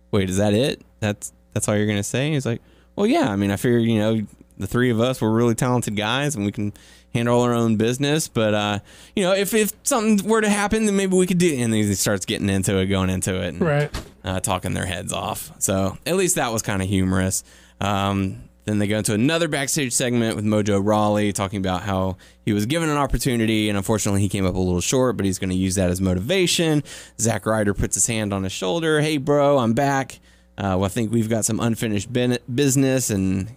Speaker 3: wait, is that it? That's all you're gonna say? He's like, well, yeah. I mean, I figured, the 3 of us were really talented guys, and we can handle our own business. But if something were to happen, then maybe we could do it. And then he starts getting into it, going into it, and,
Speaker 5: right,
Speaker 3: talking their heads off. So at least that was kind of humorous. Then they go into another backstage segment with Mojo Rawley talking about how he was given an opportunity and unfortunately he came up a little short, but he's going to use that as motivation. Zack Ryder puts his hand on his shoulder. Hey, bro, I'm back. I think we've got some unfinished business. And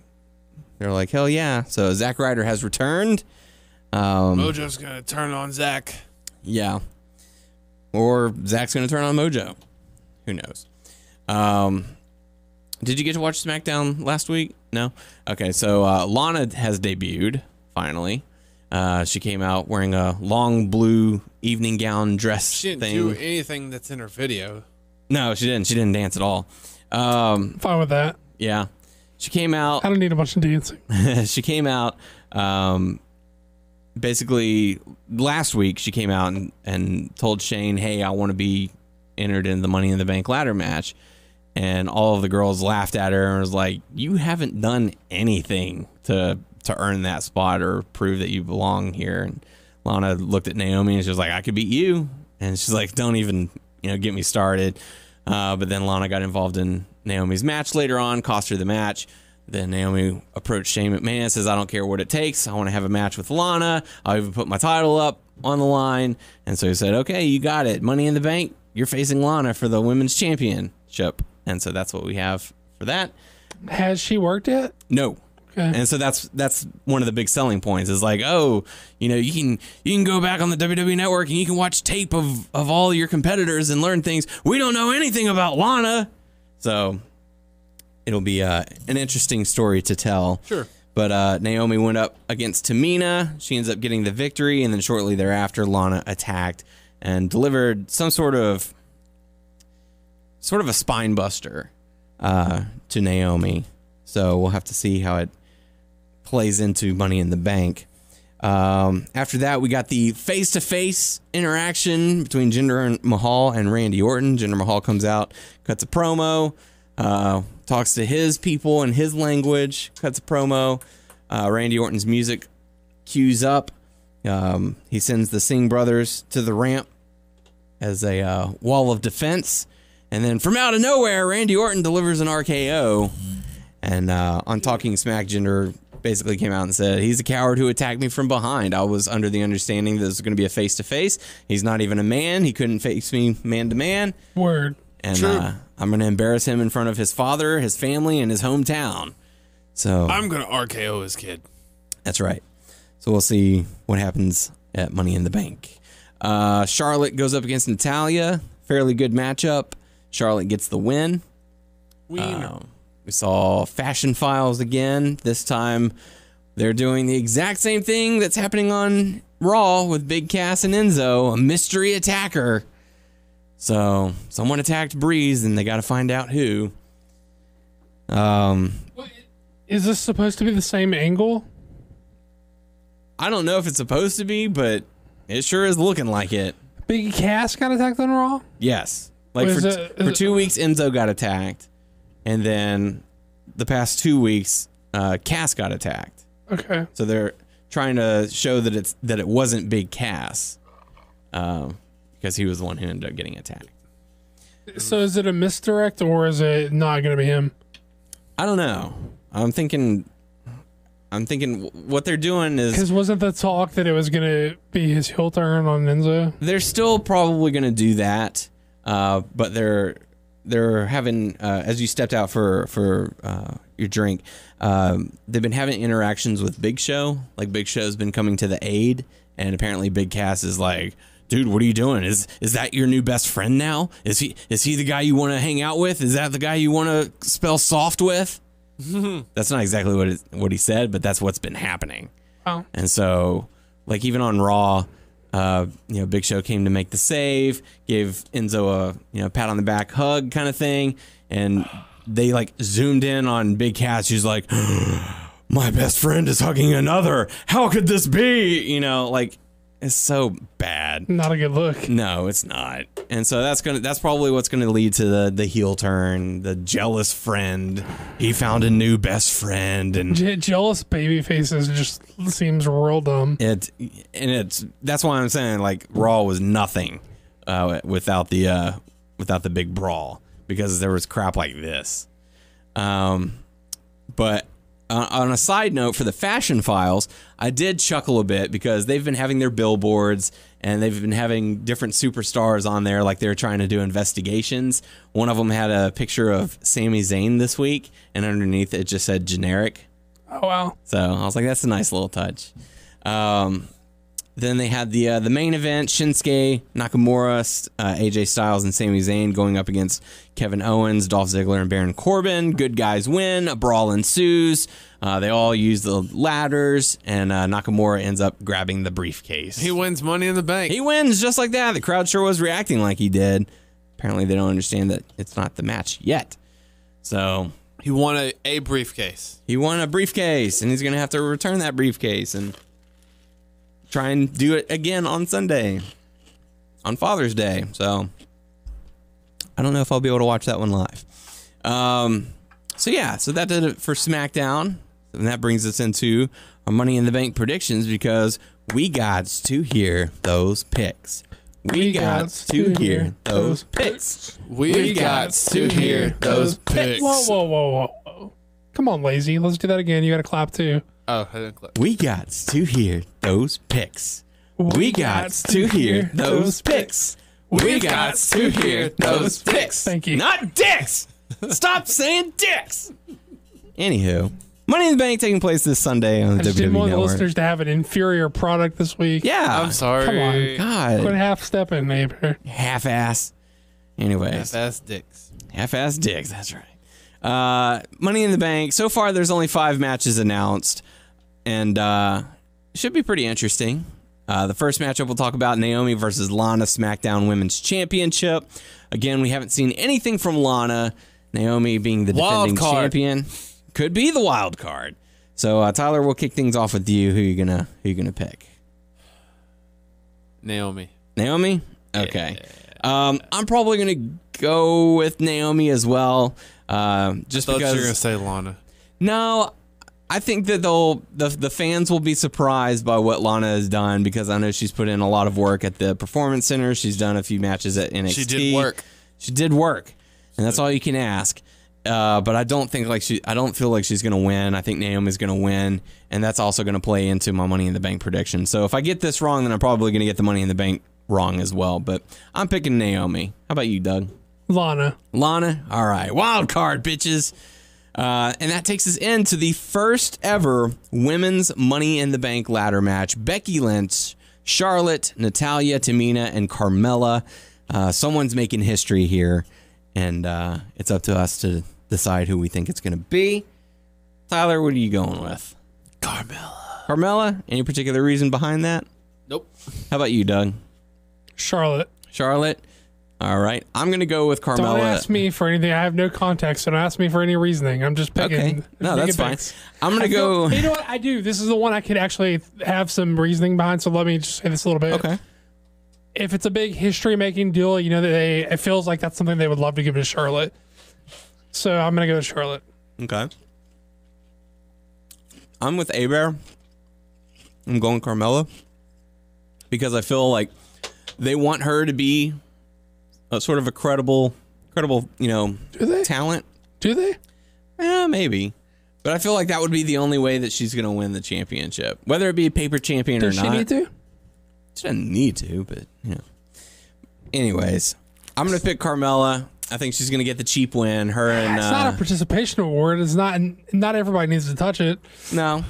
Speaker 3: they're like, hell yeah. So Zack Ryder has returned.
Speaker 4: Mojo's going to turn on Zack.
Speaker 3: Yeah. Or Zack's going to turn on Mojo. Who knows? Did you get to watch SmackDown last week? No? Okay, so Lana has debuted, finally. She came out wearing a long blue evening gown dress
Speaker 4: She didn't do anything that's in her video.
Speaker 3: No, she didn't. She didn't dance at all.
Speaker 5: Fine with that.
Speaker 3: Yeah. She came out.
Speaker 5: I don't need a bunch of dancing.
Speaker 3: She came out, basically, last week she came out and told Shane, hey, I want to be entered in the Money in the Bank ladder match. And all of the girls laughed at her and was like, you haven't done anything to earn that spot or prove that you belong here. And Lana looked at Naomi and she was like, I could beat you. And she's like, don't even, get me started. But then Lana got involved in Naomi's match later on, cost her the match. Then Naomi approached Shane McMahon and says, I don't care what it takes. I want to have a match with Lana. I'll even put my title up on the line. And so he said, okay, you got it. Money in the Bank. You're facing Lana for the women's championship. And so that's what we have for that.
Speaker 5: Has she worked yet?
Speaker 3: No. Okay. And so that's one of the big selling points is like, oh, you can go back on the WWE Network and you can watch tape of all your competitors and learn things. We don't know anything about Lana. So it'll be an interesting story to tell.
Speaker 4: Sure.
Speaker 3: But Naomi went up against Tamina. She ends up getting the victory. And then shortly thereafter, Lana attacked and delivered some sort of a spine buster to Naomi. So we'll have to see how it plays into Money in the Bank. After that, we got the face-to-face interaction between Jinder and Mahal and Randy Orton. Jinder Mahal comes out, cuts a promo, talks to his people in his language, cuts a promo. Randy Orton's music cues up. He sends the Singh brothers to the ramp as a wall of defense. And then from out of nowhere, Randy Orton delivers an RKO. And on Talking Smack, Jinder basically came out and said, he's a coward who attacked me from behind. I was under the understanding that this was going to be a face-to-face. He's not even a man. He couldn't face me man-to-man.
Speaker 5: Word.
Speaker 3: And I'm going to embarrass him in front of his father, his family, and his hometown. So
Speaker 4: I'm going to RKO his kid.
Speaker 3: That's right. So we'll see what happens at Money in the Bank. Charlotte goes up against Natalya. Fairly good matchup. Charlotte gets the win. We saw Fashion Files again. This time, they're doing the exact same thing that's happening on Raw with Big Cass and Enzo, a mystery attacker. So, someone attacked Breeze, and they got to find out who.
Speaker 5: Is this supposed to be the same angle?
Speaker 3: I don't know if it's supposed to be, but it sure is looking like it.
Speaker 5: Big Cass got attacked on Raw?
Speaker 3: Yes. Like for 2 weeks, Enzo got attacked. And then the past 2 weeks, Cass got attacked.
Speaker 5: Okay.
Speaker 3: So they're trying to show that it wasn't Big Cass, because he was the one who ended up getting attacked.
Speaker 5: So is it a misdirect or is it not going to be him?
Speaker 3: I don't know. I'm thinking what they're doing is,
Speaker 5: because wasn't the talk that it was going to be his heel turn on Enzo?
Speaker 3: They're still probably going to do that, but they're having, as you stepped out for your drink, they've been having interactions with Big Show. Like, Big Show's been coming to the aid, and apparently Big Cass is like, dude, what are you doing? Is that your new best friend now? Is he the guy you want to hang out with? Is that the guy you want to spell soft with? That's not exactly what he said, but that's what's been happening.
Speaker 5: Oh.
Speaker 3: And so, like, even on Raw, Big Show came to make the save, gave Enzo a pat on the back hug kind of thing, and they like zoomed in on Big Cass. She's like, my best friend is hugging another. How could this be? Like, it's so bad.
Speaker 5: Not a good look.
Speaker 3: No, it's not. And so that's probably what's gonna lead to the heel turn, the jealous friend. He found a new best friend, and
Speaker 5: jealous baby faces just seems real dumb.
Speaker 3: That's why I'm saying, like, Raw was nothing without the big brawl, because there was crap like this. But on a side note, for the Fashion Files, I did chuckle a bit because they've been having their billboards and they've been having different superstars on there, like they're trying to do investigations. One of them had a picture of Sami Zayn this week, and underneath it just said generic.
Speaker 5: Oh, wow.
Speaker 3: So I was like, that's a nice little touch. Then they had the main event, Shinsuke Nakamura, AJ Styles, and Sami Zayn going up against Kevin Owens, Dolph Ziggler, and Baron Corbin. Good guys win. A brawl ensues. They all use the ladders, and Nakamura ends up grabbing the briefcase.
Speaker 4: He wins Money in the Bank.
Speaker 3: He wins just like that. The crowd sure was reacting like he did. Apparently, they don't understand that it's not the match yet. So
Speaker 4: he won a briefcase.
Speaker 3: He won a briefcase, and he's going to have to return that briefcase and try and do it again on Sunday, on Father's Day. So I don't know if I'll be able to watch that one live. So that did it for SmackDown. And that brings us into our Money in the Bank predictions, because we got to hear those picks. We got to hear those picks.
Speaker 4: We got to hear those picks.
Speaker 5: Whoa. Come on, lazy. Let's do that again. You got to clap too.
Speaker 4: Oh, I didn't click.
Speaker 3: We got to hear those picks. We got to hear those picks. We got to hear those picks.
Speaker 5: Thank you.
Speaker 3: Not dicks. Stop saying dicks. Anywho, Money in the Bank taking place this Sunday on the WWE
Speaker 5: I just didn't want the
Speaker 3: Network.
Speaker 5: listeners to have an inferior product this week.
Speaker 3: Yeah.
Speaker 4: I'm sorry.
Speaker 5: Come on.
Speaker 3: God.
Speaker 5: Quit half-stepping, neighbor.
Speaker 3: Half-ass. Anyways.
Speaker 4: Half-ass dicks.
Speaker 3: Half-ass dicks. That's right. Money in the Bank. So far, there's only 5 matches announced, and it should be pretty interesting. The first matchup we'll talk about, Naomi versus Lana, SmackDown Women's Championship. Again, we haven't seen anything from Lana. Naomi being the defending champion. Could be the wild card. So Tyler, we'll kick things off with you. Who you gonna pick?
Speaker 4: Naomi.
Speaker 3: Naomi? Okay. I'm probably gonna go with Naomi as well. Just because
Speaker 4: you're gonna say Lana.
Speaker 3: No, I think that the fans will be surprised by what Lana has done, because I know she's put in a lot of work at the Performance Center. She's done a few matches at NXT. She did work, and that's all you can ask. But I don't feel like she's gonna win. I think Naomi's gonna win, and that's also gonna play into my Money in the Bank prediction. So if I get this wrong, then I'm probably gonna get the Money in the Bank wrong as well. But I'm picking Naomi. How about you, Doug?
Speaker 5: Lana.
Speaker 3: All right, wild card, bitches. And that takes us into the first ever women's Money in the Bank ladder match. Becky Lynch, Charlotte, Natalya, Tamina, and Carmella. Someone's making history here, and it's up to us to decide who we think it's going to be. Tyler, what are you going with? Carmella? Any particular reason behind that?
Speaker 4: Nope.
Speaker 3: How about you, Doug?
Speaker 5: Charlotte.
Speaker 3: All right. I'm going to go with Carmella.
Speaker 5: Don't ask me for anything. I have no context, so don't ask me for any reasoning. I'm just picking.
Speaker 3: Okay. No, that's fine. I'm going to go.
Speaker 5: You know what? I do. This is the one I could actually have some reasoning behind, so let me just say this a little bit.
Speaker 3: Okay.
Speaker 5: If it's a big history-making deal, you know, it feels like that's something they would love to give to Charlotte. So I'm going to go with Charlotte.
Speaker 3: Okay. I'm with A-Bear. I'm going Carmella, because I feel like they want her to be a sort of a credible, talent.
Speaker 5: Do they?
Speaker 3: Yeah, maybe. But I feel like that would be the only way that she's going to win the championship, whether it be a paper champion or not.
Speaker 5: Does she need to?
Speaker 3: She doesn't need to, but Anyways, I'm going to pick Carmella. I think she's going to get the cheap win. Her and
Speaker 5: it's not a participation award. It's not. Not everybody needs to touch it.
Speaker 3: No,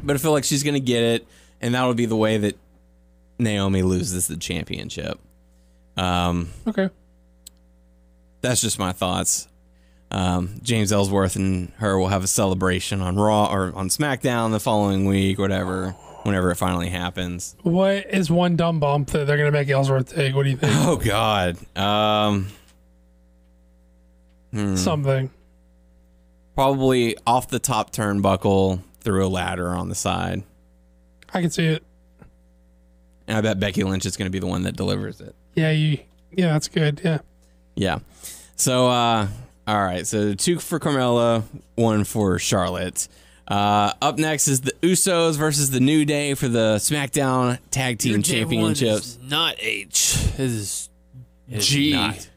Speaker 3: but I feel like she's going to get it, and that would be the way that Naomi loses the championship.
Speaker 5: Okay.
Speaker 3: That's just my thoughts. James Ellsworth and her will have a celebration on Raw or on SmackDown the following week, whatever, whenever it finally happens.
Speaker 5: What is one dumb bump that they're going to make Ellsworth take? What do you think?
Speaker 3: Oh, God.
Speaker 5: Something.
Speaker 3: Probably off the top turnbuckle through a ladder on the side.
Speaker 5: I can see it.
Speaker 3: And I bet Becky Lynch is going to be the one that delivers it.
Speaker 5: Yeah, that's good. Yeah.
Speaker 3: Yeah. So, all right. So 2 for Carmella, 1 for Charlotte. Up next is the Usos versus the New Day for the SmackDown Tag Team Championships.
Speaker 4: Not H. It is
Speaker 3: G. Not.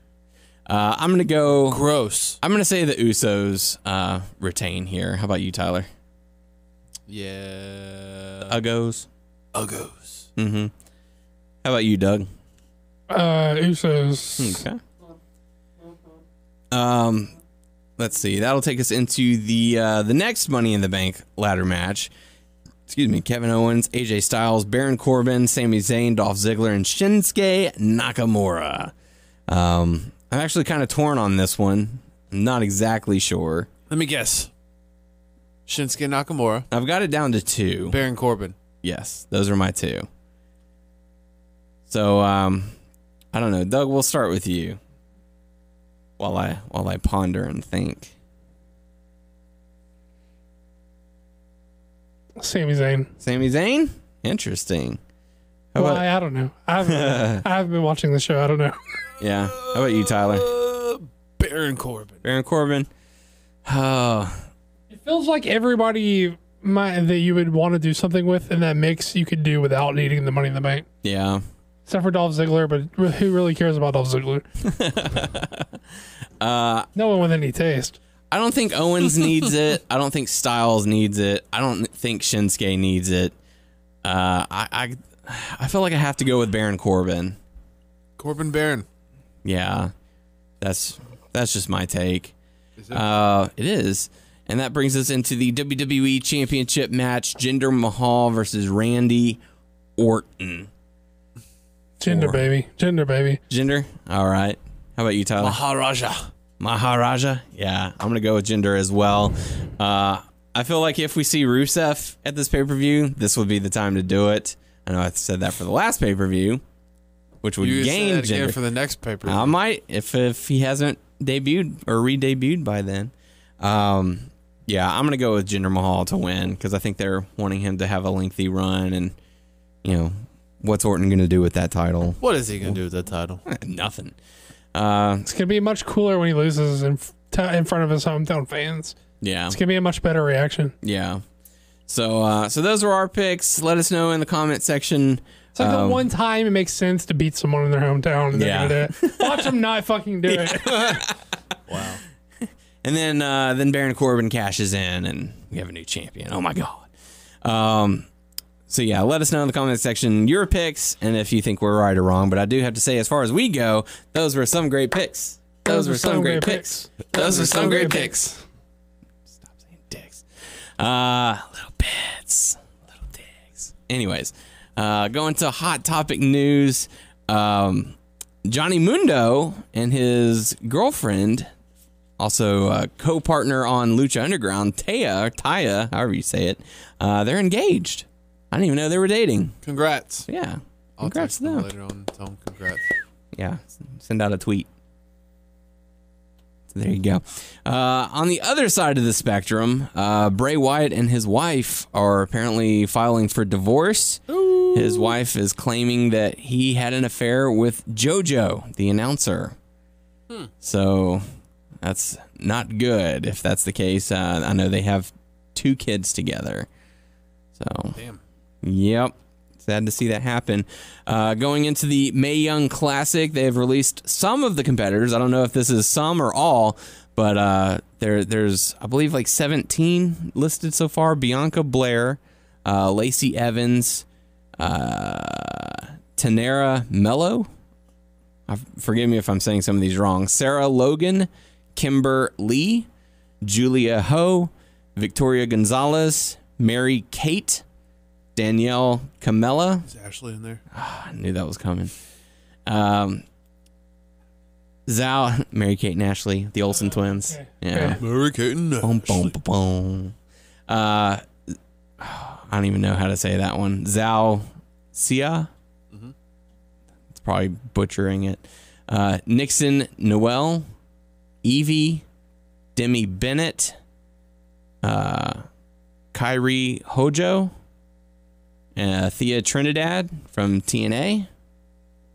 Speaker 3: I'm going to go.
Speaker 4: Gross.
Speaker 3: I'm going to say the Usos retain here. How about you, Tyler?
Speaker 4: Yeah.
Speaker 3: Uggos.
Speaker 4: Mm-hmm.
Speaker 3: How about you, Doug?
Speaker 5: Usos.
Speaker 3: Okay. Let's see. That'll take us into the next Money in the Bank ladder match. Excuse me. Kevin Owens, AJ Styles, Baron Corbin, Sami Zayn, Dolph Ziggler, and Shinsuke Nakamura. I'm actually kind of torn on this one. I'm not exactly sure.
Speaker 4: Let me guess. Shinsuke Nakamura.
Speaker 3: I've got it down to 2.
Speaker 4: Baron Corbin.
Speaker 3: Yes, those are my 2. So, I don't know. Doug, we'll start with you while I ponder and think.
Speaker 5: Sami Zayn.
Speaker 3: Interesting.
Speaker 5: I don't know. I haven't been watching the show. I don't know.
Speaker 3: Yeah. How about you, Tyler?
Speaker 4: Baron Corbin.
Speaker 3: Oh.
Speaker 5: It feels like everybody that you would want to do something with in that mix you could do without needing the Money in the Bank.
Speaker 3: Yeah.
Speaker 5: Except for Dolph Ziggler, but who really cares about Dolph Ziggler? No one with any taste.
Speaker 3: I don't think Owens needs it. I don't think Styles needs it. I don't think Shinsuke needs it. I feel like I have to go with Baron Corbin.
Speaker 4: Baron.
Speaker 3: Yeah. That's just my take. Is it? It is. And that brings us into the WWE Championship match. Jinder Mahal versus Randy Orton.
Speaker 5: Jinder, baby.
Speaker 3: Jinder? All right. How about you, Tyler? Maharaja? Yeah, I'm going to go with Jinder as well. I feel like if we see Rusev at this pay-per-view, this would be the time to do it. I know I said that for the last pay-per-view, which would gain Jinder.
Speaker 4: Again for the next pay-per-view.
Speaker 3: I might, if he hasn't debuted or re-debuted by then. Yeah, I'm going to go with Jinder Mahal to win because I think they're wanting him to have a lengthy run. And, you know, what's Orton going to do with that title?
Speaker 4: What is he going to do with that title?
Speaker 3: Nothing.
Speaker 5: It's going to be much cooler when he loses in front of his hometown fans.
Speaker 3: Yeah.
Speaker 5: It's going to be a much better reaction.
Speaker 3: Yeah. So those are our picks. Let us know in the comment section.
Speaker 5: It's like the one time it makes sense to beat someone in their hometown. And they're gonna do it. Watch them not fucking do it.
Speaker 4: Wow.
Speaker 3: And then Baron Corbin cashes in, and we have a new champion. Oh my god. So yeah, let us know in the comment section your picks, and if you think we're right or wrong. But I do have to say, as far as we go, those were some great picks. Those were some great picks. Those were some great picks. Stop saying dicks. Little bits, little dicks. Anyways, going to hot topic news. Johnny Mundo and his girlfriend, also co-partner on Lucha Underground, Taya, however you say it, they're engaged. I didn't even know they were dating.
Speaker 4: Congrats.
Speaker 3: Yeah.
Speaker 4: I'll
Speaker 3: Congrats
Speaker 4: text
Speaker 3: to them.
Speaker 4: later on. Tell them congrats.
Speaker 3: Yeah. Send out a tweet. So there you go. On the other side of the spectrum, Bray Wyatt and his wife are apparently filing for divorce. Ooh. His wife is claiming that he had an affair with JoJo, the announcer. So that's not good if that's the case. I know they have 2 kids together. So,
Speaker 4: damn.
Speaker 3: Yep. Sad to see that happen. Going into the Mae Young Classic, they have released some of the competitors. I don't know if this is some or all, but there's, I believe, like 17 listed so far. Bianca Blair, Lacey Evans, Tanera Mello. Forgive me if I'm saying some of these wrong. Sarah Logan, Kimber Lee, Julia Ho, Victoria Gonzalez, Mary Kate, Danielle Camella.
Speaker 4: Is Ashley in there?
Speaker 3: I knew that was coming. Zhao, Mary Kate and Ashley, the Olsen twins.
Speaker 5: Okay.
Speaker 3: Yeah.
Speaker 4: Mary Kate and
Speaker 3: Boom, boom, boom. I don't even know how to say that one. Zhao Xia. It's probably butchering it. Nixon Noel, Evie, Demi Bennett, Kyrie Hojo, Thea Trinidad from TNA.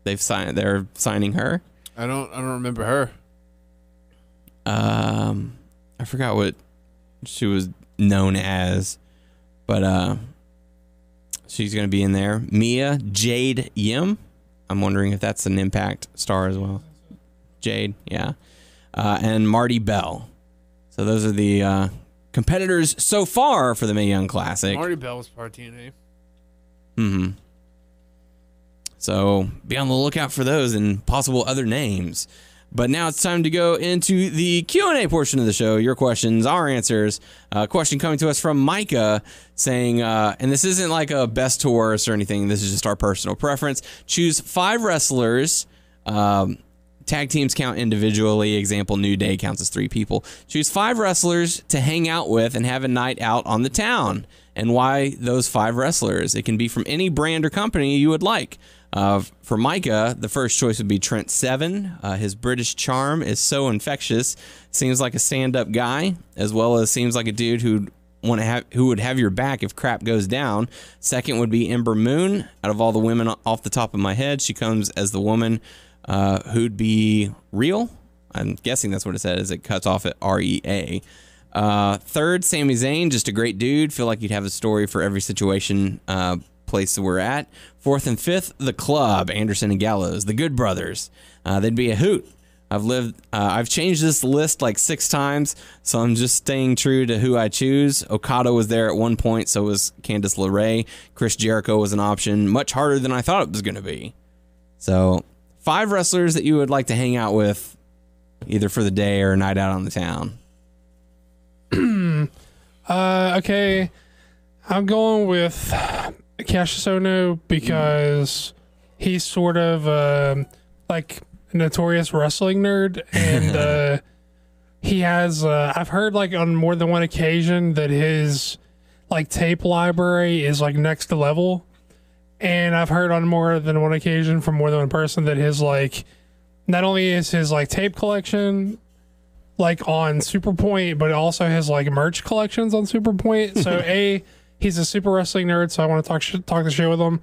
Speaker 3: They're signing her.
Speaker 4: I don't remember her.
Speaker 3: I forgot what she was known as, but she's going to be in there. Mia Jade Yim. I'm wondering if that's an Impact star as well. Jade, yeah. And Marty Bell. So those are the competitors so far for the Mae Young Classic.
Speaker 4: Marty Bell was part of TNA.
Speaker 3: Mm-hmm. So be on the lookout for those and possible other names. But now it's time to go into the Q&A portion of the show. Your questions, our answers. Question coming to us from Micah saying, and this isn't like a best to worst or anything. This is just our personal preference. Choose 5 wrestlers. Tag teams count individually. Example, New Day counts as 3 people. Choose 5 wrestlers to hang out with and have a night out on the town. And why those 5 wrestlers? It can be from any brand or company you would like. For Micah, the first choice would be Trent Seven. His British charm is so infectious. Seems like a stand-up guy, as well as seems like a dude who would have your back if crap goes down. Second would be Ember Moon. Out of all the women off the top of my head, she comes as the woman who'd be real. I'm guessing that's what it says. It cuts off at REA. Third, Sami Zayn, just a great dude. Feel like you'd have a story for every situation, place that we're at. Fourth and fifth, The Club, Anderson and Gallows, the Good Brothers. They'd be a hoot. I've changed this list like 6 times, so I'm just staying true to who I choose. Okada was there at one point, so was Candice LeRae. Chris Jericho was an option, much harder than I thought it was going to be. So 5 wrestlers that you would like to hang out with, either for the day or a night out on the town.
Speaker 5: Okay, I'm going with Cassius Ohno because he's sort of like a notorious wrestling nerd, and he has I've heard like on more than one occasion that his like tape library is like next to level, and I've heard on more than one occasion from more than one person that his like not only is his like tape collection like on Superpoint, but also has like merch collections on Superpoint. So he's a super wrestling nerd, so I want to talk the shit with him.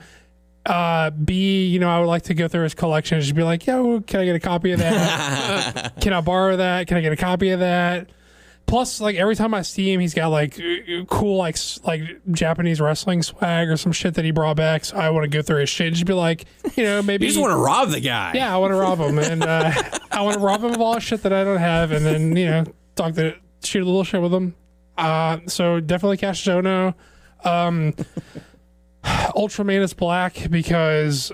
Speaker 5: B, you know, I would like to go through his collection and just be like, yo, can I get a copy of that? Can I borrow that? Can I get a copy of that? Plus, like every time I see him, he's got like cool like Japanese wrestling swag or some shit that he brought back. So I want to go through his shit and just be like, you know, maybe
Speaker 3: You just want to rob the guy.
Speaker 5: yeah, I want to rob him, and I want to rob him of all shit that I don't have, and then you know, shoot a little shit with him. So definitely Cash Zono. Ultraman is black because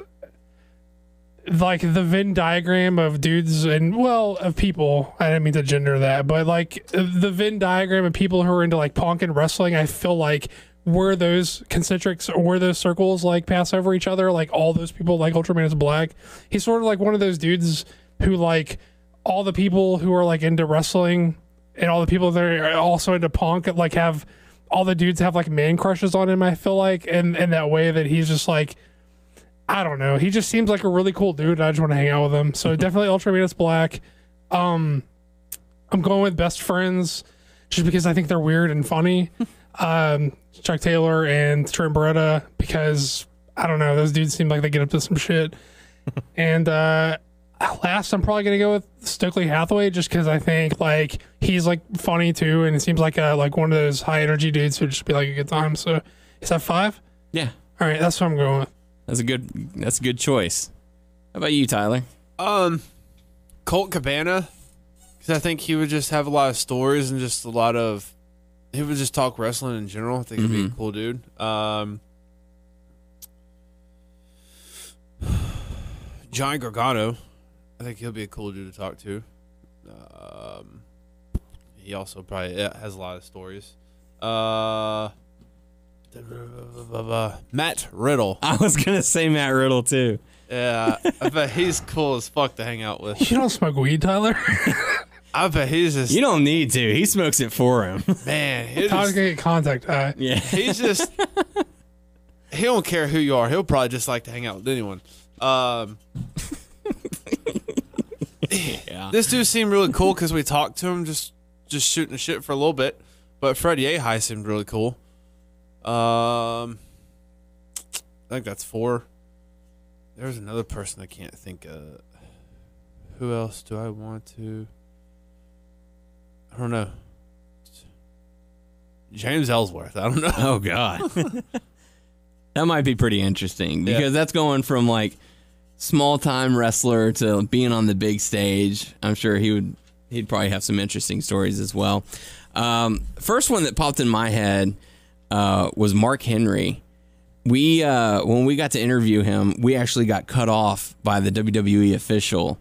Speaker 5: like the Venn diagram of dudes and of people, I didn't mean to gender that, but like the Venn diagram of people who are into like punk and wrestling, I feel like where those concentrics or where those circles like pass over each other, like all those people, like Ultraman is black. He's sort of like one of those dudes who like all the people who are like into wrestling and all the people that are also into punk like have all the dudes have like man crushes on him, I feel like, and in that way that he's just like, I don't know. He just seems like a really cool dude. I just want to hang out with him. So definitely Ultraman Black. I'm going with Best Friends just because I think they're weird and funny. Chuck Taylor and Trent Beretta because I don't know. Those dudes seem like they get up to some shit. And last, I'm probably gonna go with Stokely Hathaway just because I think like he's like funny too, and it seems like one of those high energy dudes who'd just be like a good time. So is that 5?
Speaker 3: Yeah.
Speaker 5: All right, that's what I'm going with.
Speaker 3: That's a good choice. How about you, Tyler?
Speaker 4: Colt Cabana, because I think he would just have a lot of stories and just he would just talk wrestling in general. I think he'd be a cool dude. Johnny Gargano, I think he'll be a cool dude to talk to. He also probably has a lot of stories. Matt Riddle.
Speaker 3: I was gonna say Matt Riddle too.
Speaker 4: Yeah, I bet he's cool as fuck to hang out with.
Speaker 5: You don't smoke weed, Tyler?
Speaker 4: I bet he's just...
Speaker 3: You don't need to. He smokes it for him.
Speaker 4: Man,
Speaker 5: Tyler's gonna get contact.
Speaker 3: Yeah.
Speaker 4: He's just... He don't care who you are. He'll probably just like to hang out with anyone.
Speaker 3: Yeah.
Speaker 4: This dude seemed really cool because we talked to him just shooting the shit for a little bit. But Freddie Ahai seemed really cool. I think that's 4. There's another person I can't think of. Who else do I want to? I don't know. James Ellsworth. I don't know.
Speaker 3: Oh God. That might be pretty interesting because that's going from like small time wrestler to being on the big stage. I'm sure he'd probably have some interesting stories as well. First one that popped in my head was Mark Henry. We when we got to interview him, we actually got cut off by the WWE official,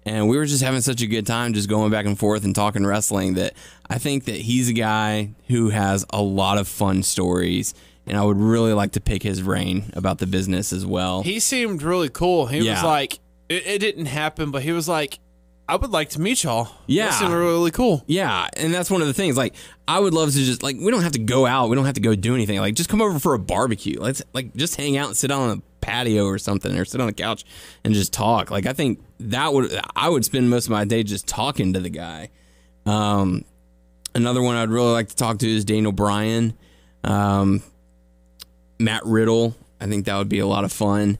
Speaker 3: and we were just having such a good time just going back and forth and talking wrestling that I think that he's a guy who has a lot of fun stories, and I would really like to pick his brain about the business as well.
Speaker 4: He seemed really cool. He was like, it didn't happen, but he was like, I would like to meet y'all.
Speaker 3: Yeah.
Speaker 4: That seemed really cool.
Speaker 3: Yeah, and that's one of the things. Like, I would love to just, like, we don't have to go out. We don't have to go do anything. Like, just come over for a barbecue. Let's, like, just hang out and sit on a patio or something or sit on the couch and just talk. Like, I think I would spend most of my day just talking to the guy. Another one I'd really like to talk to is Daniel Bryan. Matt Riddle. I think that would be a lot of fun.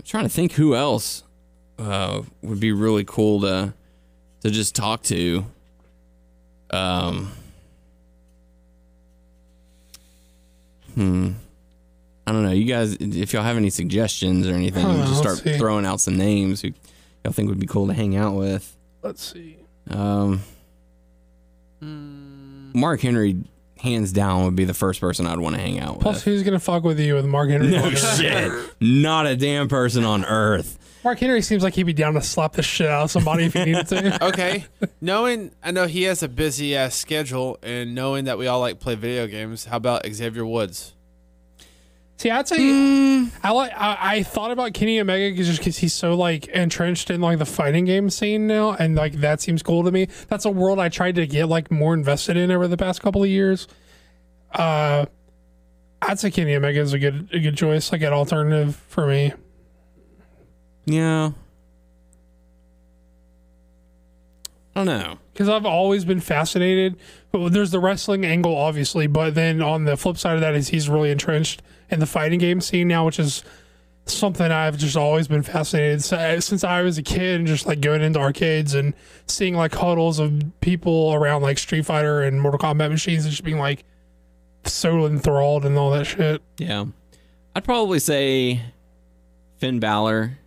Speaker 3: Trying to think who else would be really cool to just talk to. I don't know. You guys, if y'all have any suggestions or anything, just start throwing out some names who y'all think would be cool to hang out with.
Speaker 5: Let's see.
Speaker 3: Mark Henry, hands down, would be the first person I'd want to hang out with.
Speaker 5: Plus, who's gonna fuck with you with Mark Henry?
Speaker 3: No shit. Not a damn person on earth.
Speaker 5: Mark Henry seems like he'd be down to slap the shit out of somebody if he needed to.
Speaker 4: Okay. I know he has a busy ass schedule, and knowing that we all like play video games, how about Xavier Woods?
Speaker 5: See, I'd say I thought about Kenny Omega just because he's so like entrenched in like the fighting game scene now, and like that seems cool to me. That's a world I tried to get like more invested in over the past couple of years. I'd say Kenny Omega is a good choice, like an alternative for me.
Speaker 3: Yeah. don't know.
Speaker 5: Because I've always been fascinated. But there's the wrestling angle, obviously, but then on the flip side of that is he's really entrenched in the fighting game scene now, which is something I've just always been fascinated since I was a kid, and just like going into arcades and seeing like huddles of people around like Street Fighter and Mortal Kombat machines and just being like so enthralled and all that shit.
Speaker 3: Yeah. I'd probably say Finn Balor.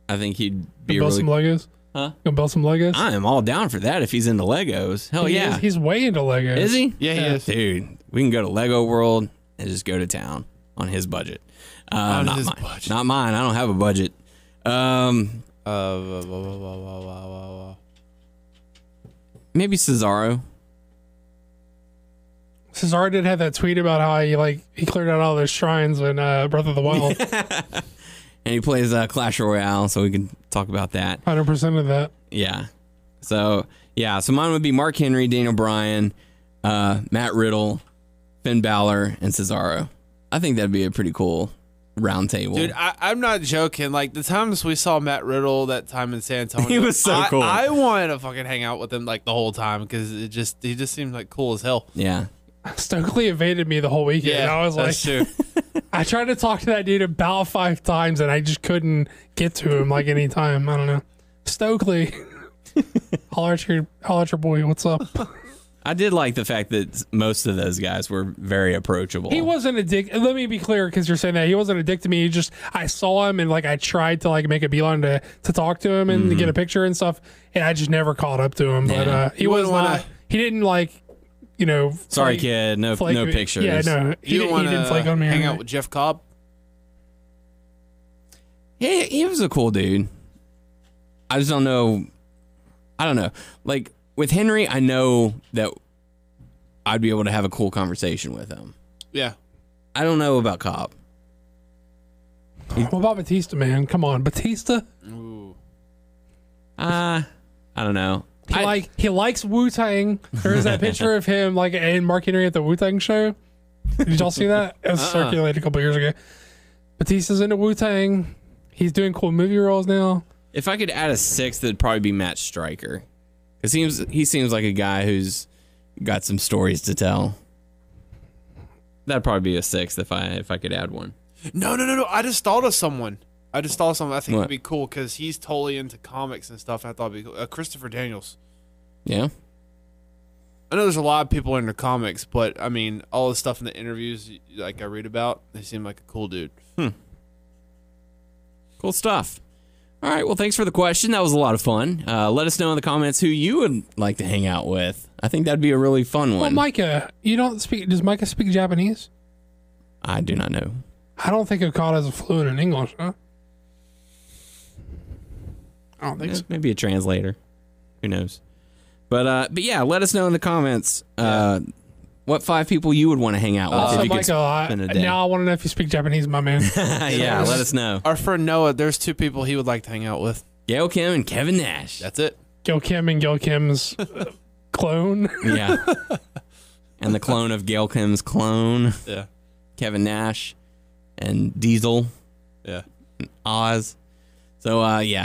Speaker 3: I think he'd be
Speaker 5: build
Speaker 3: really...
Speaker 5: some Legos.
Speaker 3: Huh?
Speaker 5: Gonna build some Legos.
Speaker 3: I am all down for that if he's into Legos. Hell yeah.
Speaker 5: He's way into Legos.
Speaker 3: Is he?
Speaker 4: Yeah, he is.
Speaker 3: Dude, we can go to Lego World and just go to town on his budget.
Speaker 4: On
Speaker 3: not
Speaker 4: his
Speaker 3: mine.
Speaker 4: budget.
Speaker 3: Not mine. I don't have a budget. Maybe Cesaro.
Speaker 5: Cesaro did have that tweet about how he cleared out all those shrines in Breath of the Wild.
Speaker 3: And he plays Clash Royale, so we can talk about that.
Speaker 5: 100% of that.
Speaker 3: Yeah. So mine would be Mark Henry, Daniel Bryan, Matt Riddle, Finn Balor, and Cesaro. I think that'd be a pretty cool round table.
Speaker 4: Dude, I'm not joking. Like, the times we saw Matt Riddle that time in San Antonio,
Speaker 3: He was so cool.
Speaker 4: I wanted to fucking hang out with him like the whole time because he just seemed like cool as hell.
Speaker 3: Yeah.
Speaker 5: Stokely evaded me the whole weekend.
Speaker 4: Yeah,
Speaker 5: I was
Speaker 4: that's
Speaker 5: like,
Speaker 4: true.
Speaker 5: I tried to talk to that dude about 5 times and I just couldn't get to him like any time. I don't know. Stokely, holler at your boy. What's up?
Speaker 3: I did like the fact that most of those guys were very approachable.
Speaker 5: He wasn't a dick. Let me be clear, because you're saying that he wasn't a dick to me. He just, I saw him and like I tried to like make a beeline to talk to him and to get a picture and stuff, and I just never caught up to him.
Speaker 3: Yeah.
Speaker 5: But he was not. He didn't like,
Speaker 3: Sorry, kid. No pictures.
Speaker 5: Yeah, no. He didn't flake on me.
Speaker 4: Hang out with Jeff Cobb.
Speaker 3: Yeah, he was a cool dude. I just don't know. I don't know. Like with Henry, I know that I'd be able to have a cool conversation with him.
Speaker 4: Yeah.
Speaker 3: I don't know about Cobb.
Speaker 5: What about Batista, man? Come on, Batista.
Speaker 4: Ooh.
Speaker 3: I don't know.
Speaker 5: He likes Wu-Tang. There's that picture of him like and Mark Henry at the Wu-Tang show. Did y'all see that? It was circulated a couple years ago. Batista's into Wu-Tang. He's doing cool movie roles now.
Speaker 3: If I could add a 6th, it'd probably be Matt Stryker. He seems like a guy who's got some stories to tell. That'd probably be a 6th if I could add one.
Speaker 4: No. I just thought of someone. I think
Speaker 3: What?
Speaker 4: would be cool because he's totally into comics and stuff. I thought it'd be cool. Christopher Daniels.
Speaker 3: Yeah.
Speaker 4: I know there's a lot of people into comics, but I mean, all the stuff in the interviews like I read about, they seem like a cool dude.
Speaker 3: Cool stuff. All right. Well, thanks for the question. That was a lot of fun. Let us know in the comments who you would like to hang out with. I think that'd be a really fun one.
Speaker 5: Well, Micah, does Micah speak Japanese?
Speaker 3: I do not know.
Speaker 5: I don't think Okada's fluent in English, huh? I don't think so.
Speaker 3: Maybe a translator. Who knows? But yeah, let us know in the comments what 5 people you would want to hang out with.
Speaker 5: So
Speaker 3: if you could
Speaker 5: Michael,
Speaker 3: spend a day.
Speaker 5: now I want to know if you speak Japanese, my man.
Speaker 3: Yeah, let us know.
Speaker 4: Our friend Noah, there's 2 people he would like to hang out with.
Speaker 3: Gail Kim and Kevin Nash.
Speaker 4: That's it.
Speaker 5: Gil Kim and Gil Kim's clone.
Speaker 3: Yeah. And the clone of Gail Kim's clone.
Speaker 4: Yeah.
Speaker 3: Kevin Nash and Diesel.
Speaker 4: Yeah.
Speaker 3: And Oz. So,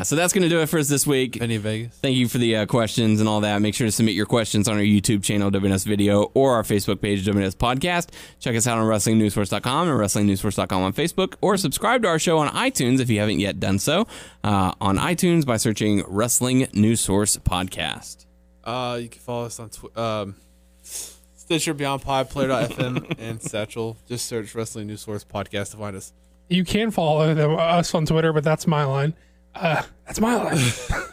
Speaker 3: so that's going to do it for us this week.
Speaker 4: Vinny Vegas.
Speaker 3: Thank you for the questions and all that. Make sure to submit your questions on our YouTube channel, WNSvideo, or our Facebook page, WNS Podcast. Check us out on WrestlingNewsSource.com and WrestlingNewsSource.com on Facebook, or subscribe to our show on iTunes if you haven't yet done so, on iTunes by searching Wrestling News Source Podcast.
Speaker 4: You can follow us on Stitcher, Beyond Pod, Player.fm, and Satchel. Just search Wrestling News Source Podcast to find us.
Speaker 5: You can follow us on Twitter, but that's my line. That's my line.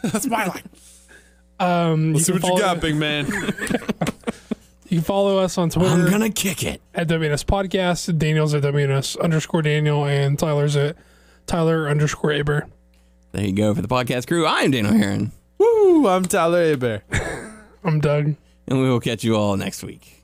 Speaker 4: That's my line. Let's see what you got, big man.
Speaker 5: You can follow us on Twitter.
Speaker 3: I'm going to kick it.
Speaker 5: At WNS Podcast. Daniel's at WNS_Daniel, and Tyler's at Tyler_Aber.
Speaker 3: There you go for the podcast crew. I am Daniel Heron.
Speaker 4: Woo! I'm Tyler Aber.
Speaker 5: I'm Doug.
Speaker 3: And we will catch you all next week.